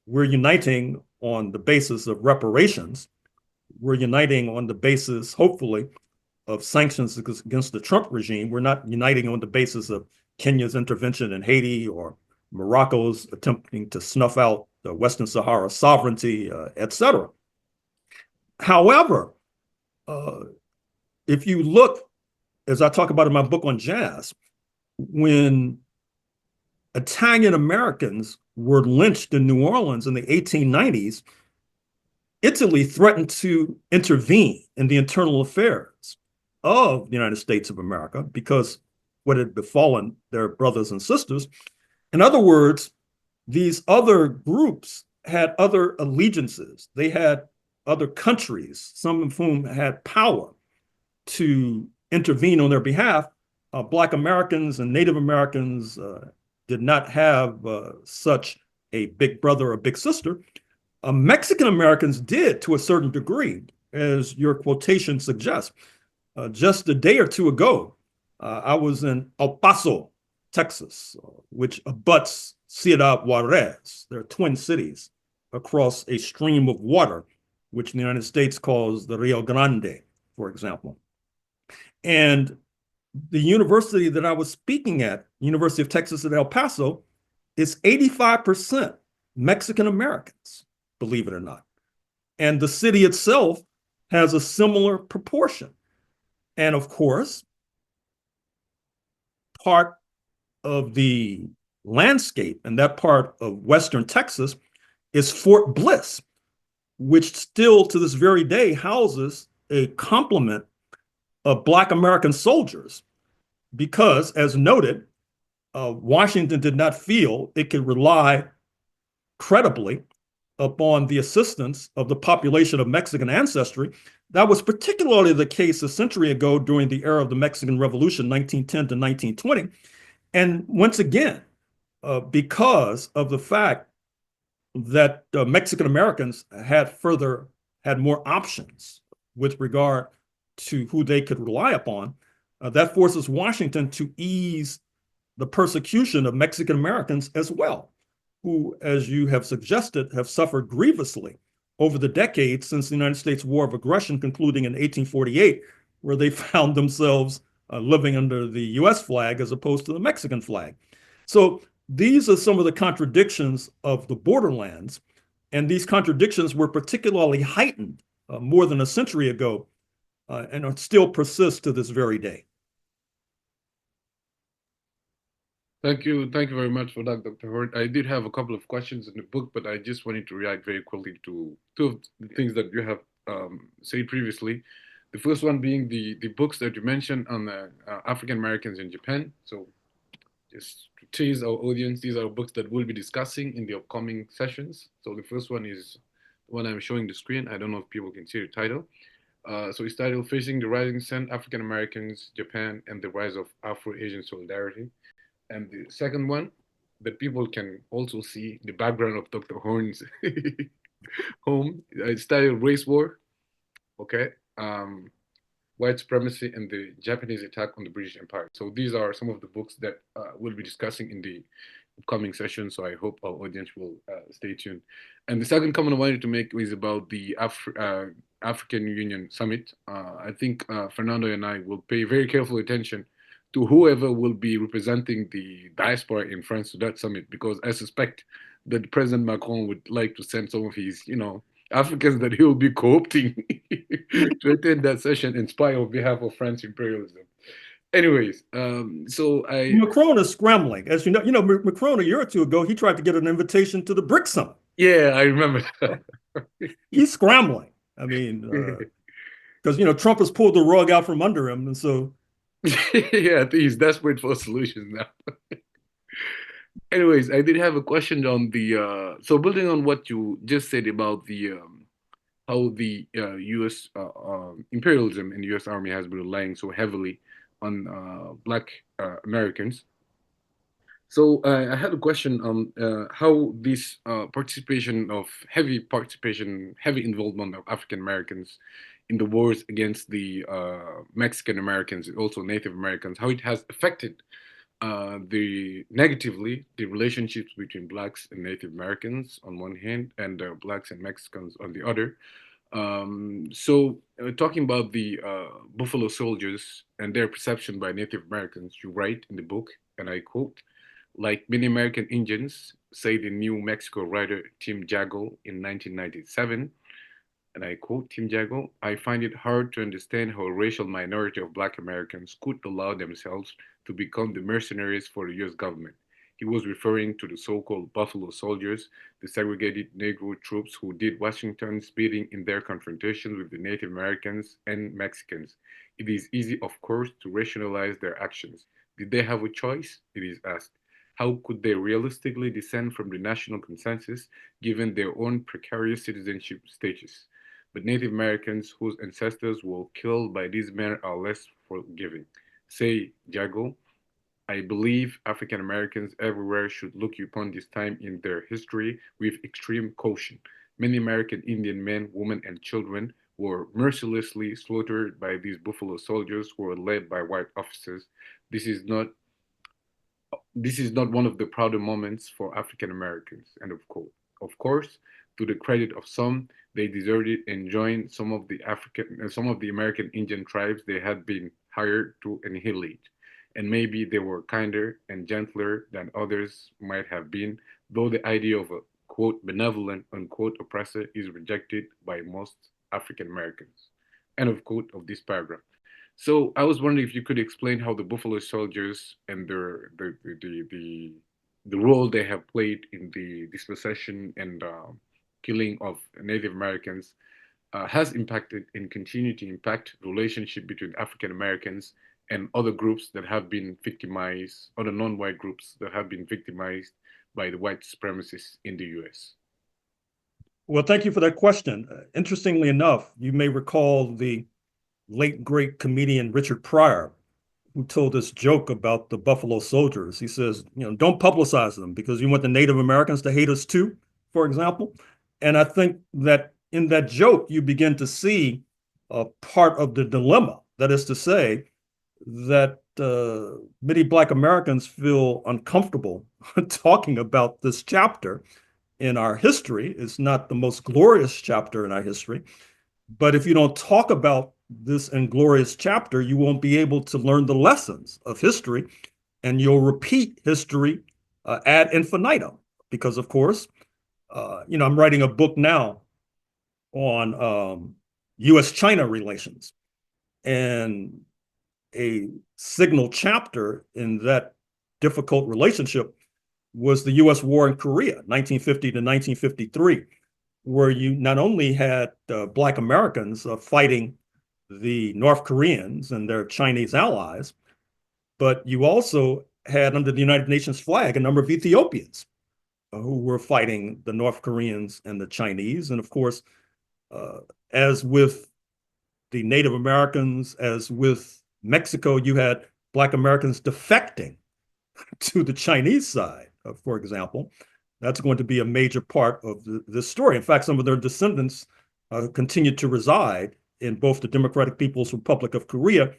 we're uniting on the basis of reparations. We're uniting on the basis, hopefully, of sanctions against the Trump regime. We're not uniting on the basis of Kenya's intervention in Haiti or Morocco's attempting to snuff out the Western Sahara sovereignty, etc. However, if you look, as I talk about in my book on jazz, when Italian Americans were lynched in New Orleans in the 1890s, Italy threatened to intervene in the internal affairs of the United States of America because what had befallen their brothers and sisters. In other words, these other groups had other allegiances. They had other countries, some of whom had power to intervene on their behalf. Black Americans and Native Americans did not have such a big brother or big sister. Mexican Americans did to a certain degree, as your quotation suggests. Just a day or two ago, I was in El Paso, Texas, which abuts Ciudad Juarez. They're twin cities across a stream of water, which the United States calls the Rio Grande, for example. And the university that I was speaking at, University of Texas at El Paso, is 85% Mexican Americans, believe it or not. And the city itself has a similar proportion. And of course, part of the landscape and that part of Western Texas is Fort Bliss, which still to this very day houses a complement of Black American soldiers because, as noted, Washington did not feel it could rely credibly upon the assistance of the population of Mexican ancestry. That was particularly the case a century ago during the era of the Mexican Revolution, 1910 to 1920. And once again, because of the fact that Mexican Americans had more options with regard to who they could rely upon, that forces Washington to ease the persecution of Mexican Americans as well, who, as you have suggested, have suffered grievously over the decades since the United States War of Aggression concluding in 1848, where they found themselves living under the US flag as opposed to the Mexican flag. So these are some of the contradictions of the borderlands, and these contradictions were particularly heightened more than a century ago and still persist to this very day. Thank you very much for that, Dr. Horne. I did have a couple of questions in the book, but I just wanted to react very quickly to two of the things that you have said previously. The first one being the books that you mentioned on the African Americans in Japan. So just to tease our audience, these are books that we'll be discussing in the upcoming sessions. So the first one is the one I'm showing the screen. I don't know if people can see the title. So it's titled Facing the Rising Sun, African Americans, Japan, and the Rise of Afro-Asian Solidarity. And the second one that people can also see the background of Dr. Horne's home. It's titled Race War, okay? White Supremacy and the Japanese Attack on the British Empire. So these are some of the books that we'll be discussing in the upcoming session. So I hope our audience will stay tuned. And the second comment I wanted to make is about the African Union Summit. I think Fernando and I will pay very careful attention to whoever will be representing the diaspora in France to that summit, because I suspect that President Macron would like to send some of his, Africans that he will be co-opting to attend that session and spy on behalf of French imperialism. Anyways, so Macron is scrambling, as you know. Macron a year or two ago, he tried to get an invitation to the BRICS summit. Yeah, I remember that. He's scrambling. I mean, because Trump has pulled the rug out from under him, and so yeah, I think he's desperate for solutions now. Anyways, I did have a question on the so building on what you just said about the how the U.S. Imperialism in the U.S. Army has been relying so heavily on Black Americans. So I had a question on how this heavy involvement of African Americans in the wars against the Mexican Americans and also Native Americans, how it has affected negatively the relationships between Blacks and Native Americans on one hand and Blacks and Mexicans on the other. Talking about the Buffalo Soldiers and their perception by Native Americans, you write in the book, and I quote, like many American Indians, say the New Mexico writer Tim Jago in 1997, and I quote Tim Jago, I find it hard to understand how a racial minority of Black Americans could allow themselves to become the mercenaries for the US government. He was referring to the so-called Buffalo Soldiers, the segregated Negro troops who did Washington's bidding in their confrontations with the Native Americans and Mexicans. It is easy, of course, to rationalize their actions. Did they have a choice? It is asked. How could they realistically descend from the national consensus given their own precarious citizenship status? But Native Americans whose ancestors were killed by these men are less forgiving. Say, Jago, I believe African Americans everywhere should look upon this time in their history with extreme caution. Many American Indian men, women, and children were mercilessly slaughtered by these Buffalo Soldiers who were led by white officers. This is not one of the prouder moments for African Americans. End of quote. Of course, to the credit of some, they deserted and joined some of the American Indian tribes they had been hired to annihilate. And maybe they were kinder and gentler than others might have been, though the idea of a quote benevolent unquote oppressor is rejected by most African Americans. End of quote of this paragraph. So I was wondering if you could explain how the Buffalo Soldiers and the role they have played in the dispossession and killing of Native Americans has impacted and continue to impact the relationship between African Americans and other groups that have been victimized, other non-white groups that have been victimized by the white supremacists in the US. Well, thank you for that question. Interestingly enough, you may recall the late great comedian Richard Pryor, who told this joke about the Buffalo Soldiers. He says, don't publicize them because you want the Native Americans to hate us too, for example. And I think that in that joke, you begin to see part of the dilemma. That is to say, that many Black Americans feel uncomfortable talking about this chapter in our history. It's not the most glorious chapter in our history. But if you don't talk about this inglorious chapter, you won't be able to learn the lessons of history, and you'll repeat history ad infinitum. Because, of course, I'm writing a book now on U.S.-China relations. And a signal chapter in that difficult relationship was the U.S. war in Korea, 1950 to 1953, where you not only had Black Americans fighting the North Koreans and their Chinese allies, but you also had under the United Nations flag a number of Ethiopians who were fighting the North Koreans and the Chinese. And of course, as with the Native Americans, as with Mexico, you had Black Americans defecting to the Chinese side for example. That's going to be a major part of this story. In fact, some of their descendants continue to reside in both the Democratic People's Republic of Korea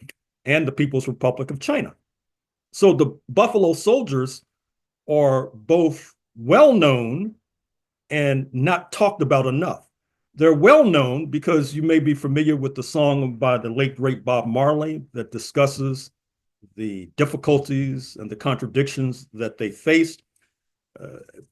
and the People's Republic of China. So the Buffalo Soldiers are both well-known and not talked about enough. They're well-known because you may be familiar with the song by the late, great Bob Marley that discusses the difficulties and the contradictions that they faced,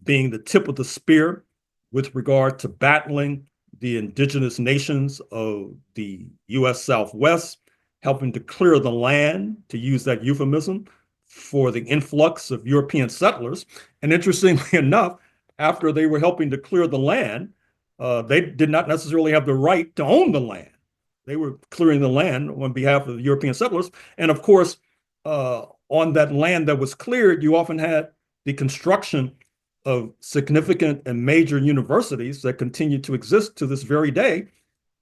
being the tip of the spear with regard to battling the indigenous nations of the U.S. Southwest, helping to clear the land, to use that euphemism, for the influx of European settlers. And interestingly enough, after they were helping to clear the land, they did not necessarily have the right to own the land. They were clearing the land on behalf of the European settlers. And of course, on that land that was cleared, you often had the construction of significant and major universities that continue to exist to this very day.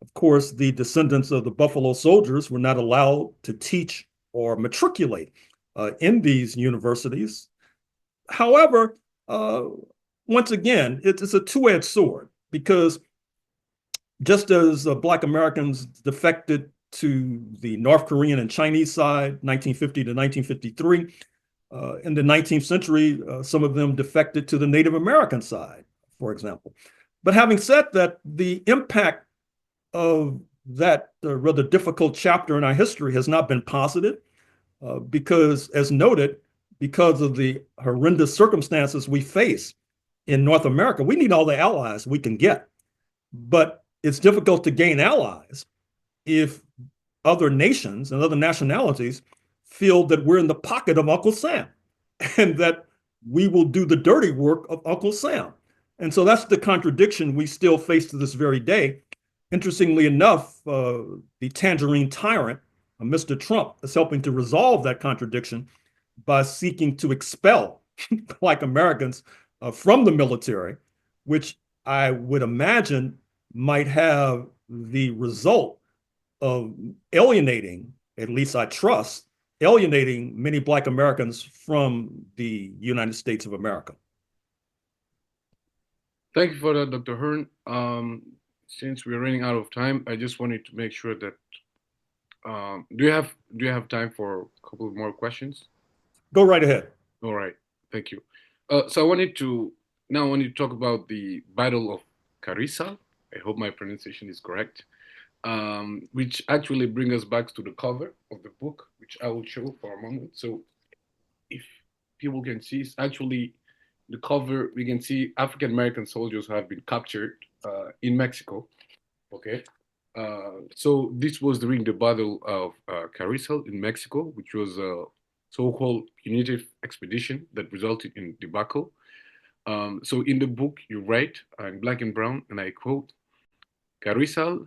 Of course, the descendants of the Buffalo Soldiers were not allowed to teach or matriculate in these universities. However, once again, it's a two-edged sword, because just as Black Americans defected to the North Korean and Chinese side, 1950 to 1953, in the 19th century, some of them defected to the Native American side, for example. But having said that, the impact of that rather difficult chapter in our history has not been positive, because, as noted, because of the horrendous circumstances we face in North America, we need all the allies we can get. But it's difficult to gain allies if other nations and other nationalities feel that we're in the pocket of Uncle Sam and that we will do the dirty work of Uncle Sam. And so that's the contradiction we still face to this very day. Interestingly enough, the tangerine tyrant, Mr. Trump, is helping to resolve that contradiction by seeking to expel Black Americans from the military, which I would imagine might have the result of alienating, at least I trust, alienating many Black Americans from the United States of America. Thank you for that, Dr. Horne. Since we're running out of time, I just wanted to make sure that do you have time for a couple more questions? Go right ahead. All right, thank you. So I wanted to talk about the Battle of Carissa. I hope my pronunciation is correct. Which actually brings us back to the cover of the book, which I will show for a moment. So if people can see, it's actually the cover. We can see African American soldiers who have been captured in Mexico. Okay. So this was during the Battle of Carissa in Mexico, which was a so-called punitive expedition that resulted in debacle. So in the book, you write in black and brown, and I quote, Carissa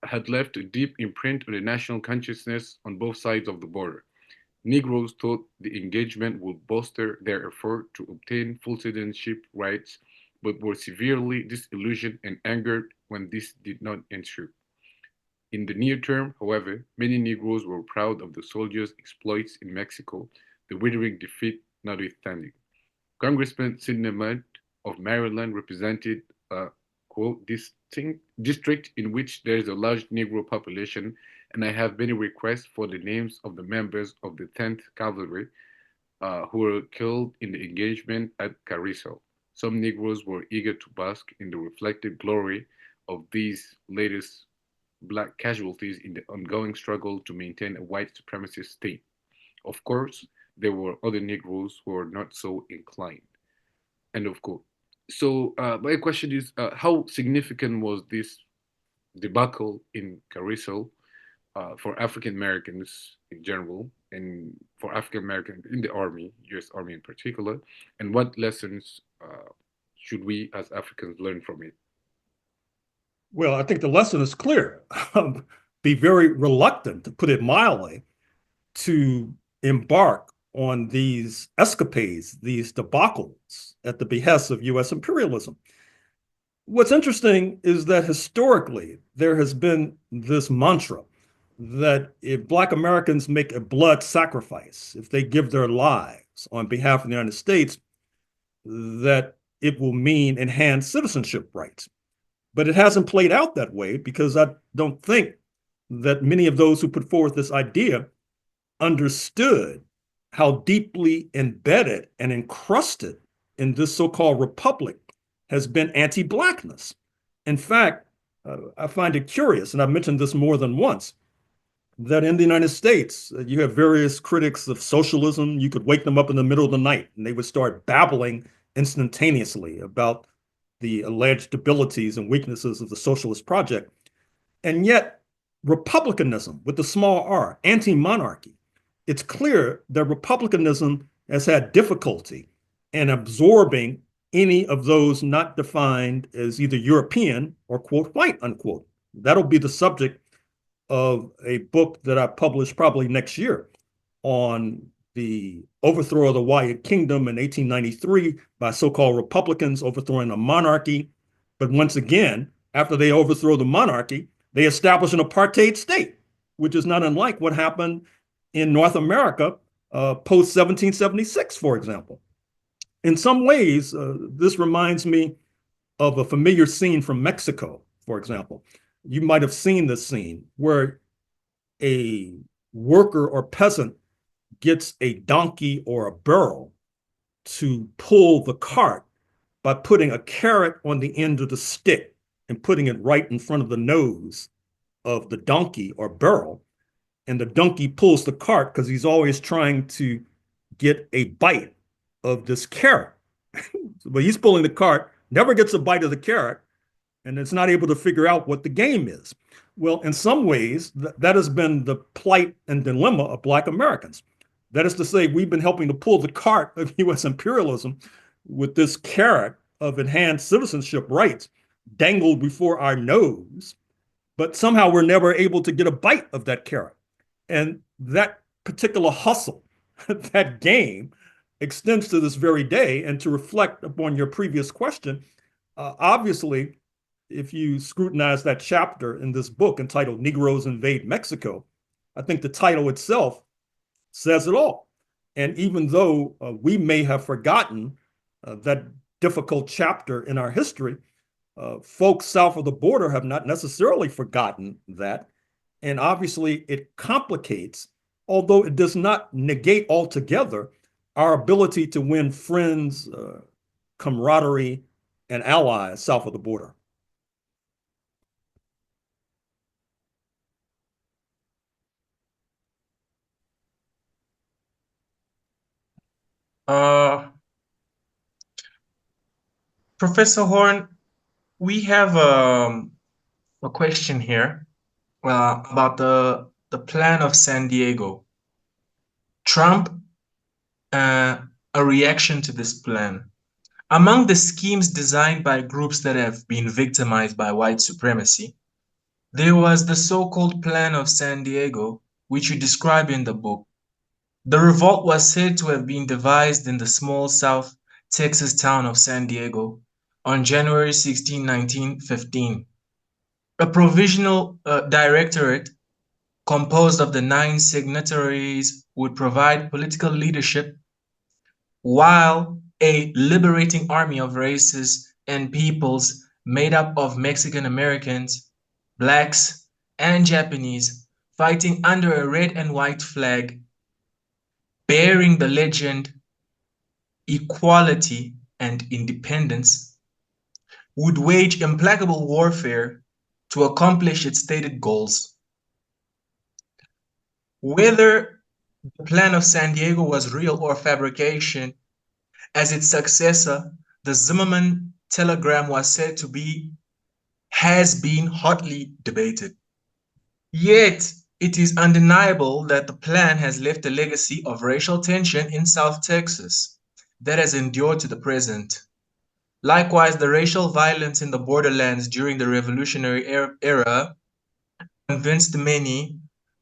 had left a deep imprint on the national consciousness on both sides of the border. Negroes thought the engagement would bolster their effort to obtain full citizenship rights, but were severely disillusioned and angered when this did not ensue. In the near term, however, many Negroes were proud of the soldiers' exploits in Mexico, the withering defeat notwithstanding. Congressman Sidney Mudd of Maryland represented a, quote, district in which there is a large Negro population, and I have many requests for the names of the members of the 10th Cavalry who were killed in the engagement at Carrizo. Some Negroes were eager to bask in the reflected glory of these latest Black casualties in the ongoing struggle to maintain a white supremacist state. Of course, there were other Negroes who were not so inclined. End of quote. So my question is, how significant was this debacle in Carrizo for African Americans in general, and for African Americans in the Army, U.S. Army in particular, and what lessons should we as Africans learn from it? Well, I think the lesson is clear. Be very reluctant, to put it mildly, to embark on these escapades, these debacles at the behest of U.S. imperialism. What's interesting is that historically, there has been this mantra that if Black Americans make a blood sacrifice, if they give their lives on behalf of the United States, that it will mean enhanced citizenship rights. But it hasn't played out that way because I don't think that many of those who put forth this idea understood how deeply embedded and encrusted in this so-called republic has been anti-Blackness. In fact, I find it curious, and I've mentioned this more than once, that in the United States, you have various critics of socialism. You could wake them up in the middle of the night and they would start babbling instantaneously about the alleged debilities and weaknesses of the socialist project. And yet, republicanism, with the small r, anti-monarchy, it's clear that republicanism has had difficulty in absorbing any of those not defined as either European or, quote, white, unquote. That'll be the subject of a book that I published probably next year on the overthrow of the Wyatt Kingdom in 1893 by so-called Republicans overthrowing a monarchy. But once again, after they overthrow the monarchy, they establish an apartheid state, which is not unlike what happened in North America post 1776, for example. In some ways, this reminds me of a familiar scene from Mexico, for example. You might have seen this scene where a worker or peasant gets a donkey or a burro to pull the cart by putting a carrot on the end of the stick and putting it right in front of the nose of the donkey or burro. And the donkey pulls the cart because he's always trying to get a bite of this carrot. But he's pulling the cart, never gets a bite of the carrot, and it's not able to figure out what the game is. Well, in some ways, that has been the plight and dilemma of Black Americans. That is to say, we've been helping to pull the cart of US imperialism with this carrot of enhanced citizenship rights dangled before our nose, but somehow we're never able to get a bite of that carrot. And that particular hustle, that game, extends to this very day. And to reflect upon your previous question, obviously, if you scrutinize that chapter in this book entitled Negroes Invade Mexico, I think the title itself says it all. And even though we may have forgotten that difficult chapter in our history, folks south of the border have not necessarily forgotten that. And obviously it complicates, although it does not negate altogether, our ability to win friends, camaraderie, and allies south of the border. Professor Horne, we have a question here about the plan of San Diego. Trump, a reaction to this plan. Among the schemes designed by groups that have been victimized by white supremacy, there was the so-called Plan of San Diego, which you describe in the book. The revolt was said to have been devised in the small South Texas town of San Diego on January 16, 1915. A provisional directorate composed of the 9 signatories would provide political leadership, while a liberating army of races and peoples made up of Mexican Americans, Blacks, and Japanese fighting under a red and white flag bearing the legend Equality and Independence would wage implacable warfare to accomplish its stated goals. Whether the Plan of San Diego was real or fabrication, as its successor, the Zimmerman telegram was said to be, has been hotly debated. Yet, it is undeniable that the plan has left a legacy of racial tension in South Texas that has endured to the present. Likewise, the racial violence in the borderlands during the Revolutionary era convinced many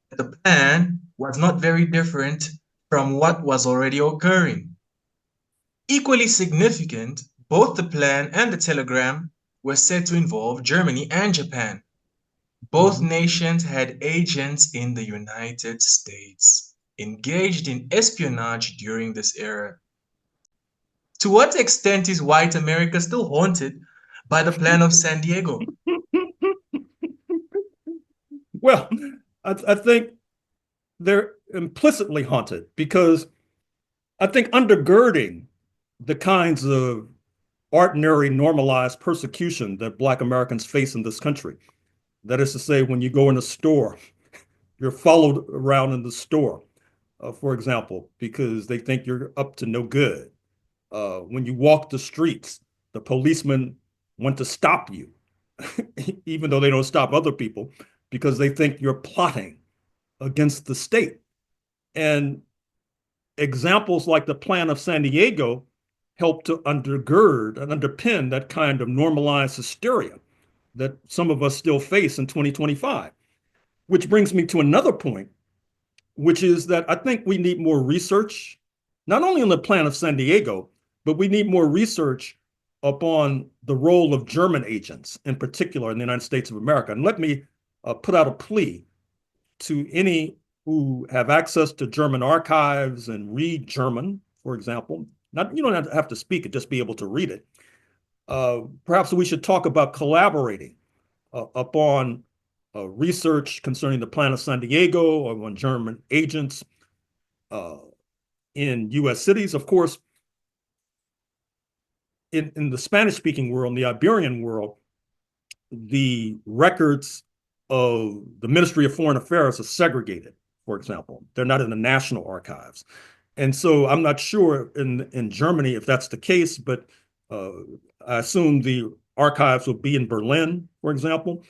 that the plan was not very different from what was already occurring. Equally significant, both the plan and the telegram were said to involve Germany and Japan. Both nations had agents in the United States engaged in espionage during this era. To what extent is white America still haunted by the plan of San Diego? Well, I think they're implicitly haunted because I think undergirding the kinds of ordinary, normalized persecution that Black Americans face in this country, that is to say, when you go in a store, you're followed around in the store, for example, because they think you're up to no good. When you walk the streets, the policemen want to stop you, even though they don't stop other people, because they think you're plotting against the state. And examples like the plan of San Diego help to undergird and underpin that kind of normalized hysteria that some of us still face in 2025. Which brings me to another point, which is that I think we need more research, not only on the plan of San Diego, but we need more research upon the role of German agents, in particular in the United States of America. And let me put out a plea to any who have access to German archives and read German, for example. Not, you don't have to speak it, just be able to read it. Perhaps we should talk about collaborating upon research concerning the plan of San Diego or on German agents in US cities. Of course, in the Spanish-speaking world, in the Iberian world, the records of the Ministry of Foreign Affairs are segregated, for example. They're not in the national archives. And so I'm not sure in Germany if that's the case, but I assume the archives will be in Berlin, for example.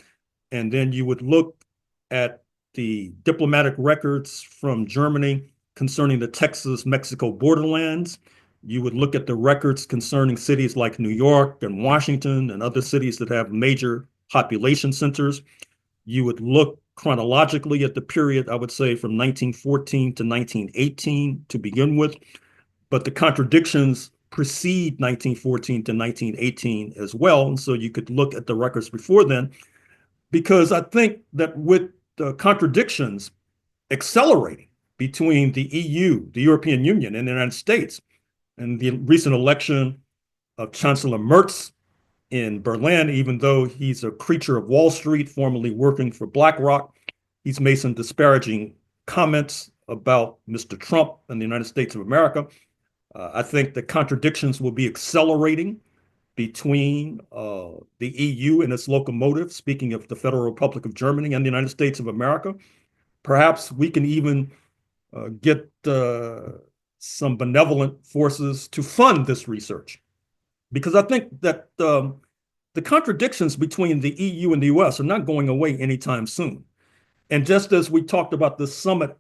And then you would look at the diplomatic records from Germany concerning the Texas-Mexico borderlands. You would look at the records concerning cities like New York and Washington and other cities that have major population centers. You would look chronologically at the period, I would say, from 1914 to 1918 to begin with. But the contradictions precede 1914 to 1918 as well. And so you could look at the records before then, because I think that with the contradictions accelerating between the EU, the European Union, and the United States, and the recent election of Chancellor Merz in Berlin, even though he's a creature of Wall Street, formerly working for BlackRock, he's made some disparaging comments about Mr. Trump and the United States of America. I think the contradictions will be accelerating between the EU and its locomotive, speaking of the Federal Republic of Germany and the United States of America. Perhaps we can even get some benevolent forces to fund this research. Because I think that the contradictions between the EU and the US are not going away anytime soon. And just as we talked about this summit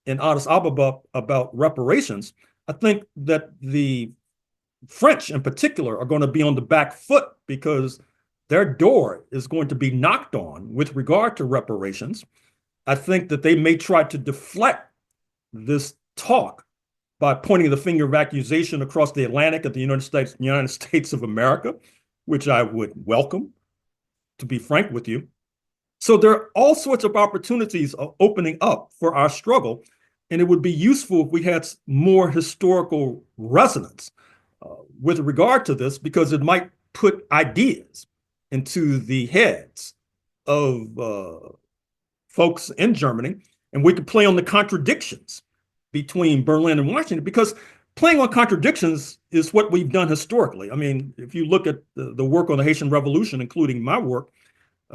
in Addis Ababa about reparations, I think that the French in particular are going to be on the back foot because their door is going to be knocked on with regard to reparations. I think that they may try to deflect this talk by pointing the finger of accusation across the Atlantic at the United States of America, which I would welcome, to be frank with you. So there are all sorts of opportunities opening up for our struggle, and it would be useful if we had more historical resonance with regard to this, because it might put ideas into the heads of folks in Germany, and we could play on the contradictions between Berlin and Washington, because playing on contradictions is what we've done historically. I mean, if you look at the work on the Haitian Revolution, including my work,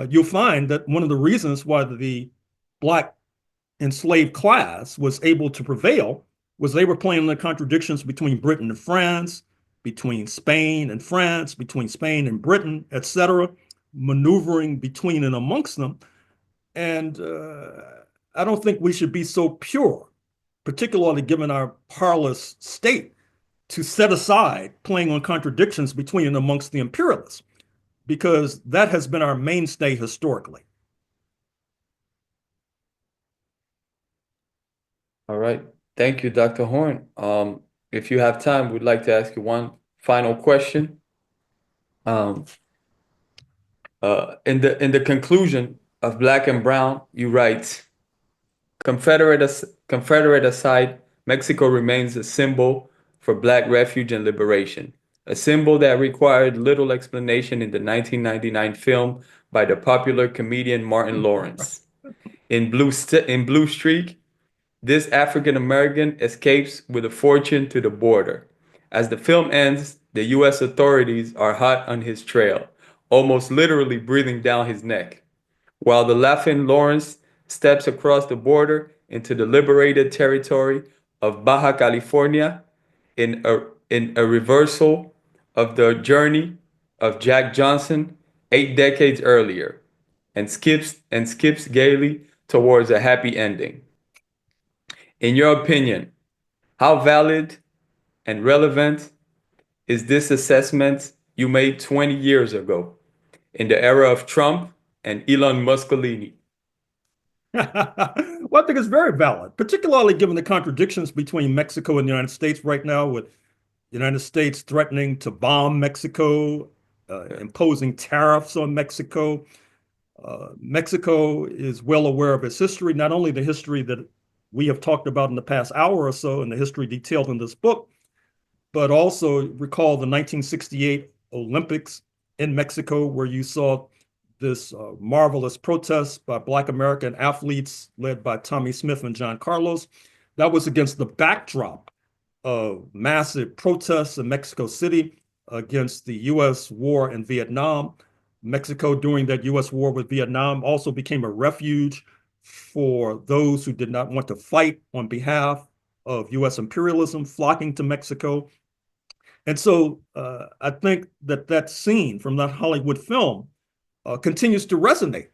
you'll find that one of the reasons why the Black enslaved class was able to prevail was they were playing the contradictions between Britain and France, between Spain and France, between Spain and Britain, etc., maneuvering between and amongst them. And I don't think we should be so pure, particularly given our powerless state, to set aside playing on contradictions between and amongst the imperialists, because that has been our mainstay historically. All right. Thank you, Dr. Horne. If you have time, we'd like to ask you one final question. In the conclusion of Black and Brown, you write, Confederate aside, Mexico remains a symbol for Black refuge and liberation, a symbol that required little explanation in the 1999 film by the popular comedian Martin Lawrence. In Blue Streak, this African American escapes with a fortune to the border. As the film ends, the U.S. authorities are hot on his trail, almost literally breathing down his neck, while the laughing Lawrence steps across the border into the liberated territory of Baja California in a reversal of the journey of Jack Johnson 8 decades earlier, and skips gaily towards a happy ending. In your opinion, how valid and relevant is this assessment you made 20 years ago in the era of Trump and Elon Muscolini? Well, I think it's very valid, particularly given the contradictions between Mexico and the United States right now, with the United States threatening to bomb Mexico, imposing tariffs on Mexico. Mexico is well aware of its history, not only the history that we have talked about in the past hour or so and the history detailed in this book, but also recall the 1968 Olympics in Mexico, where you saw this marvelous protest by Black American athletes led by Tommy Smith and John Carlos. That was against the backdrop of massive protests in Mexico City against the U.S. war in Vietnam. Mexico, during that U.S. war with Vietnam, also became a refuge for those who did not want to fight on behalf of U.S. imperialism, flocking to Mexico. And so I think that scene from that Hollywood film continues to resonate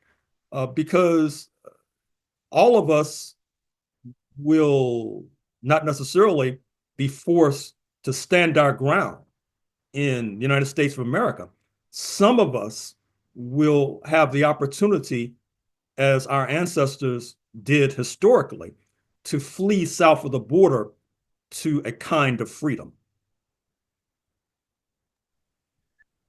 because all of us will not necessarily be forced to stand our ground in the United States of America. Some of us will have the opportunity, as our ancestors did historically, to flee south of the border to a kind of freedom.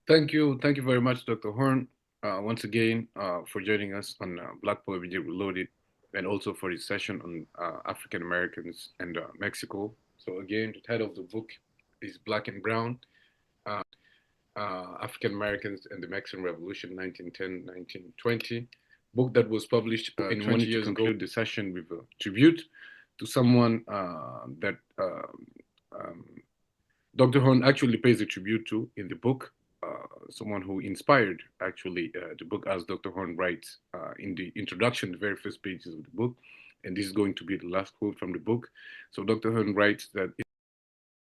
Thank you very much, Dr. Horne, once again for joining us on Black Power Media Reloaded, and also for this session on African Americans and Mexico. So again, the title of the book is Black and Brown, African Americans and the Mexican Revolution, 1910-1920, book that was published in 20 years ago. The session with a tribute to someone that Dr. Horne actually pays a tribute to in the book, someone who inspired actually the book, as Dr. Horne writes in the introduction, the very first pages of the book. And this is going to be the last quote from the book. So Dr. Horne writes that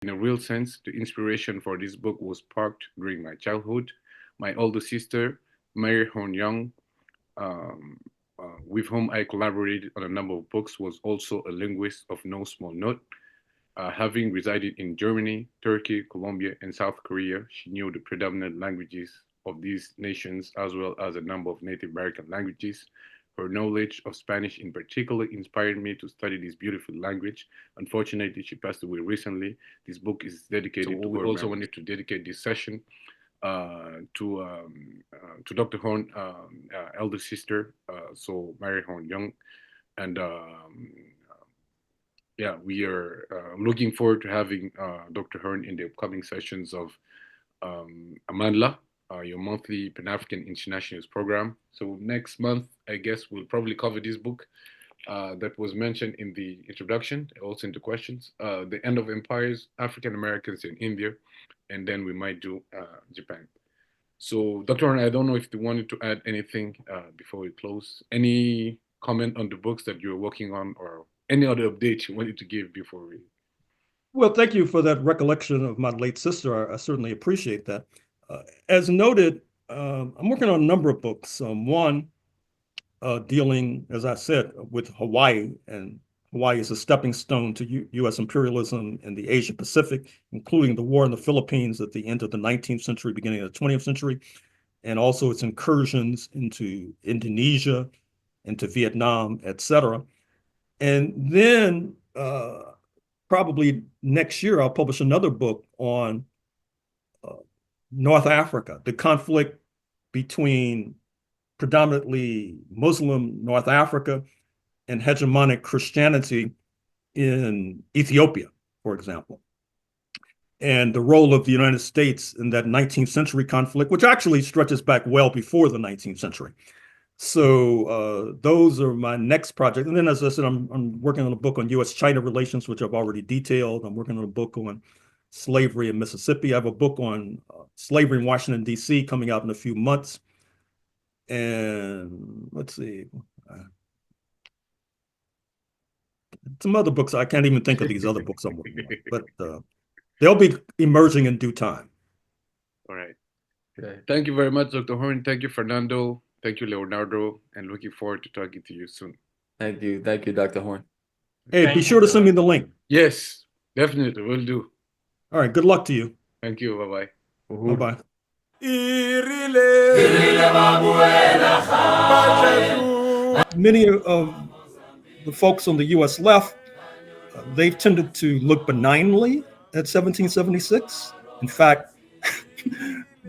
in a real sense, the inspiration for this book was sparked during my childhood. My older sister, Mary Horne Young, with whom I collaborated on a number of books, was also a linguist of no small note. Having resided in Germany, Turkey, Colombia, and South Korea, she knew the predominant languages of these nations, as well as a number of Native American languages. Her knowledge of Spanish in particular inspired me to study this beautiful language. Unfortunately, she passed away recently. This book is dedicated to her. We also wanted to dedicate this session to Dr. Horne, elder sister, so Mary Horne Young. And yeah, we are looking forward to having Dr. Horne in the upcoming sessions of Amandla, your monthly Pan-African Internationalist program. So next month, I guess we'll probably cover this book that was mentioned in the introduction, also in the questions, The End of Empires, African Americans in India, and then we might do Japan. So Dr. Horne, I don't know if you wanted to add anything before we close. Any comment on the books that you're working on, or any other updates you wanted to give before we... Well, thank you for that recollection of my late sister. I certainly appreciate that. As noted, I'm working on a number of books. One dealing, as I said, with Hawaii, and Hawaii is a stepping stone to U.S. imperialism in the Asia Pacific, including the war in the Philippines at the end of the 19th century, beginning of the 20th century, and also its incursions into Indonesia, into Vietnam, etc. And then probably next year, I'll publish another book on North Africa, the conflict between predominantly Muslim North Africa and hegemonic Christianity in Ethiopia, for example. and the role of the United States in that 19th century conflict, which actually stretches back well before the 19th century. So those are my next project. And then, as I said, I'm working on a book on U.S.-China relations, which I've already detailed. I'm working on a book on slavery in Mississippi. I have a book on slavery in Washington, D.C. coming out in a few months. And let's see, some other books. I can't even think of these other books I'm working on, but they'll be emerging in due time. All right. Okay. Thank you very much, Dr. Horne. Thank you, Fernando. Thank you, Leonardo. And looking forward to talking to you soon. Thank you. Thank you, Dr. Horne. Hey, be sure to send me the link. Yes, definitely. Will do. All right. Good luck to you. Thank you. Bye-bye. Bye-bye. Many of the folks on the U.S. left, they've tended to look benignly at 1776. In fact,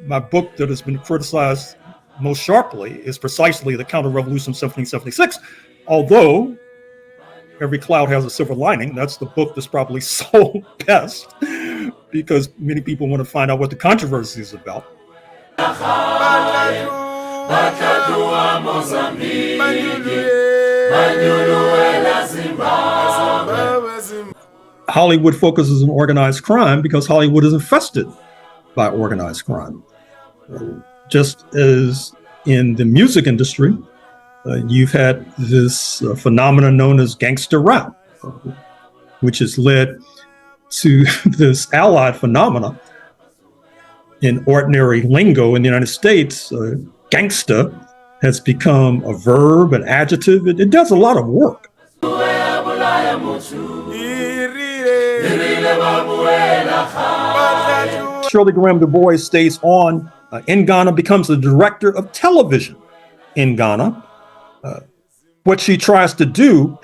my book that has been criticized most sharply is precisely the counter-revolution of 1776. Although every cloud has a silver lining, that's the book that's probably sold best because many people want to find out what the controversy is about. Hollywood focuses on organized crime because Hollywood is infested by organized crime. Just as in the music industry, you've had this phenomenon known as gangster rap, which has led to this allied phenomena. In ordinary lingo in the United States, gangsta has become a verb, an adjective. It does a lot of work. Shirley Graham Du Bois stays on in Ghana, becomes the director of television in Ghana. What she tries to do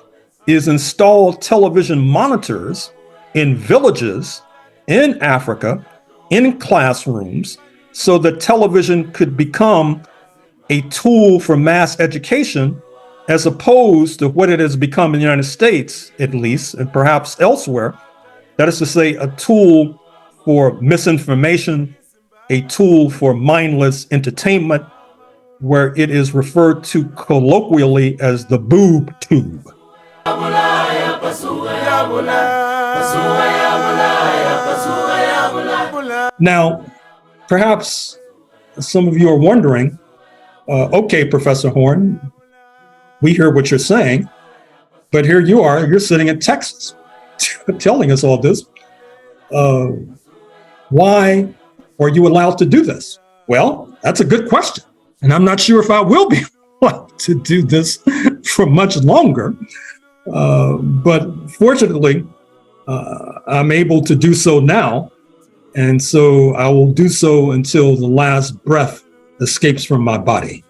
is install television monitors in villages in Africa, in classrooms, so that television could become a tool for mass education, as opposed to what it has become in the United States, at least, and perhaps elsewhere. That is to say, a tool for misinformation, a tool for mindless entertainment, where it is referred to colloquially as the boob tube. Now, perhaps some of you are wondering, okay, Professor Horne, we hear what you're saying, but here you are, you're sitting in Texas telling us all this. Why are you allowed to do this? Well, that's a good question. And I'm not sure if I will be allowed to do this for much longer. But fortunately, I'm able to do so now. And so I will do so until the last breath escapes from my body.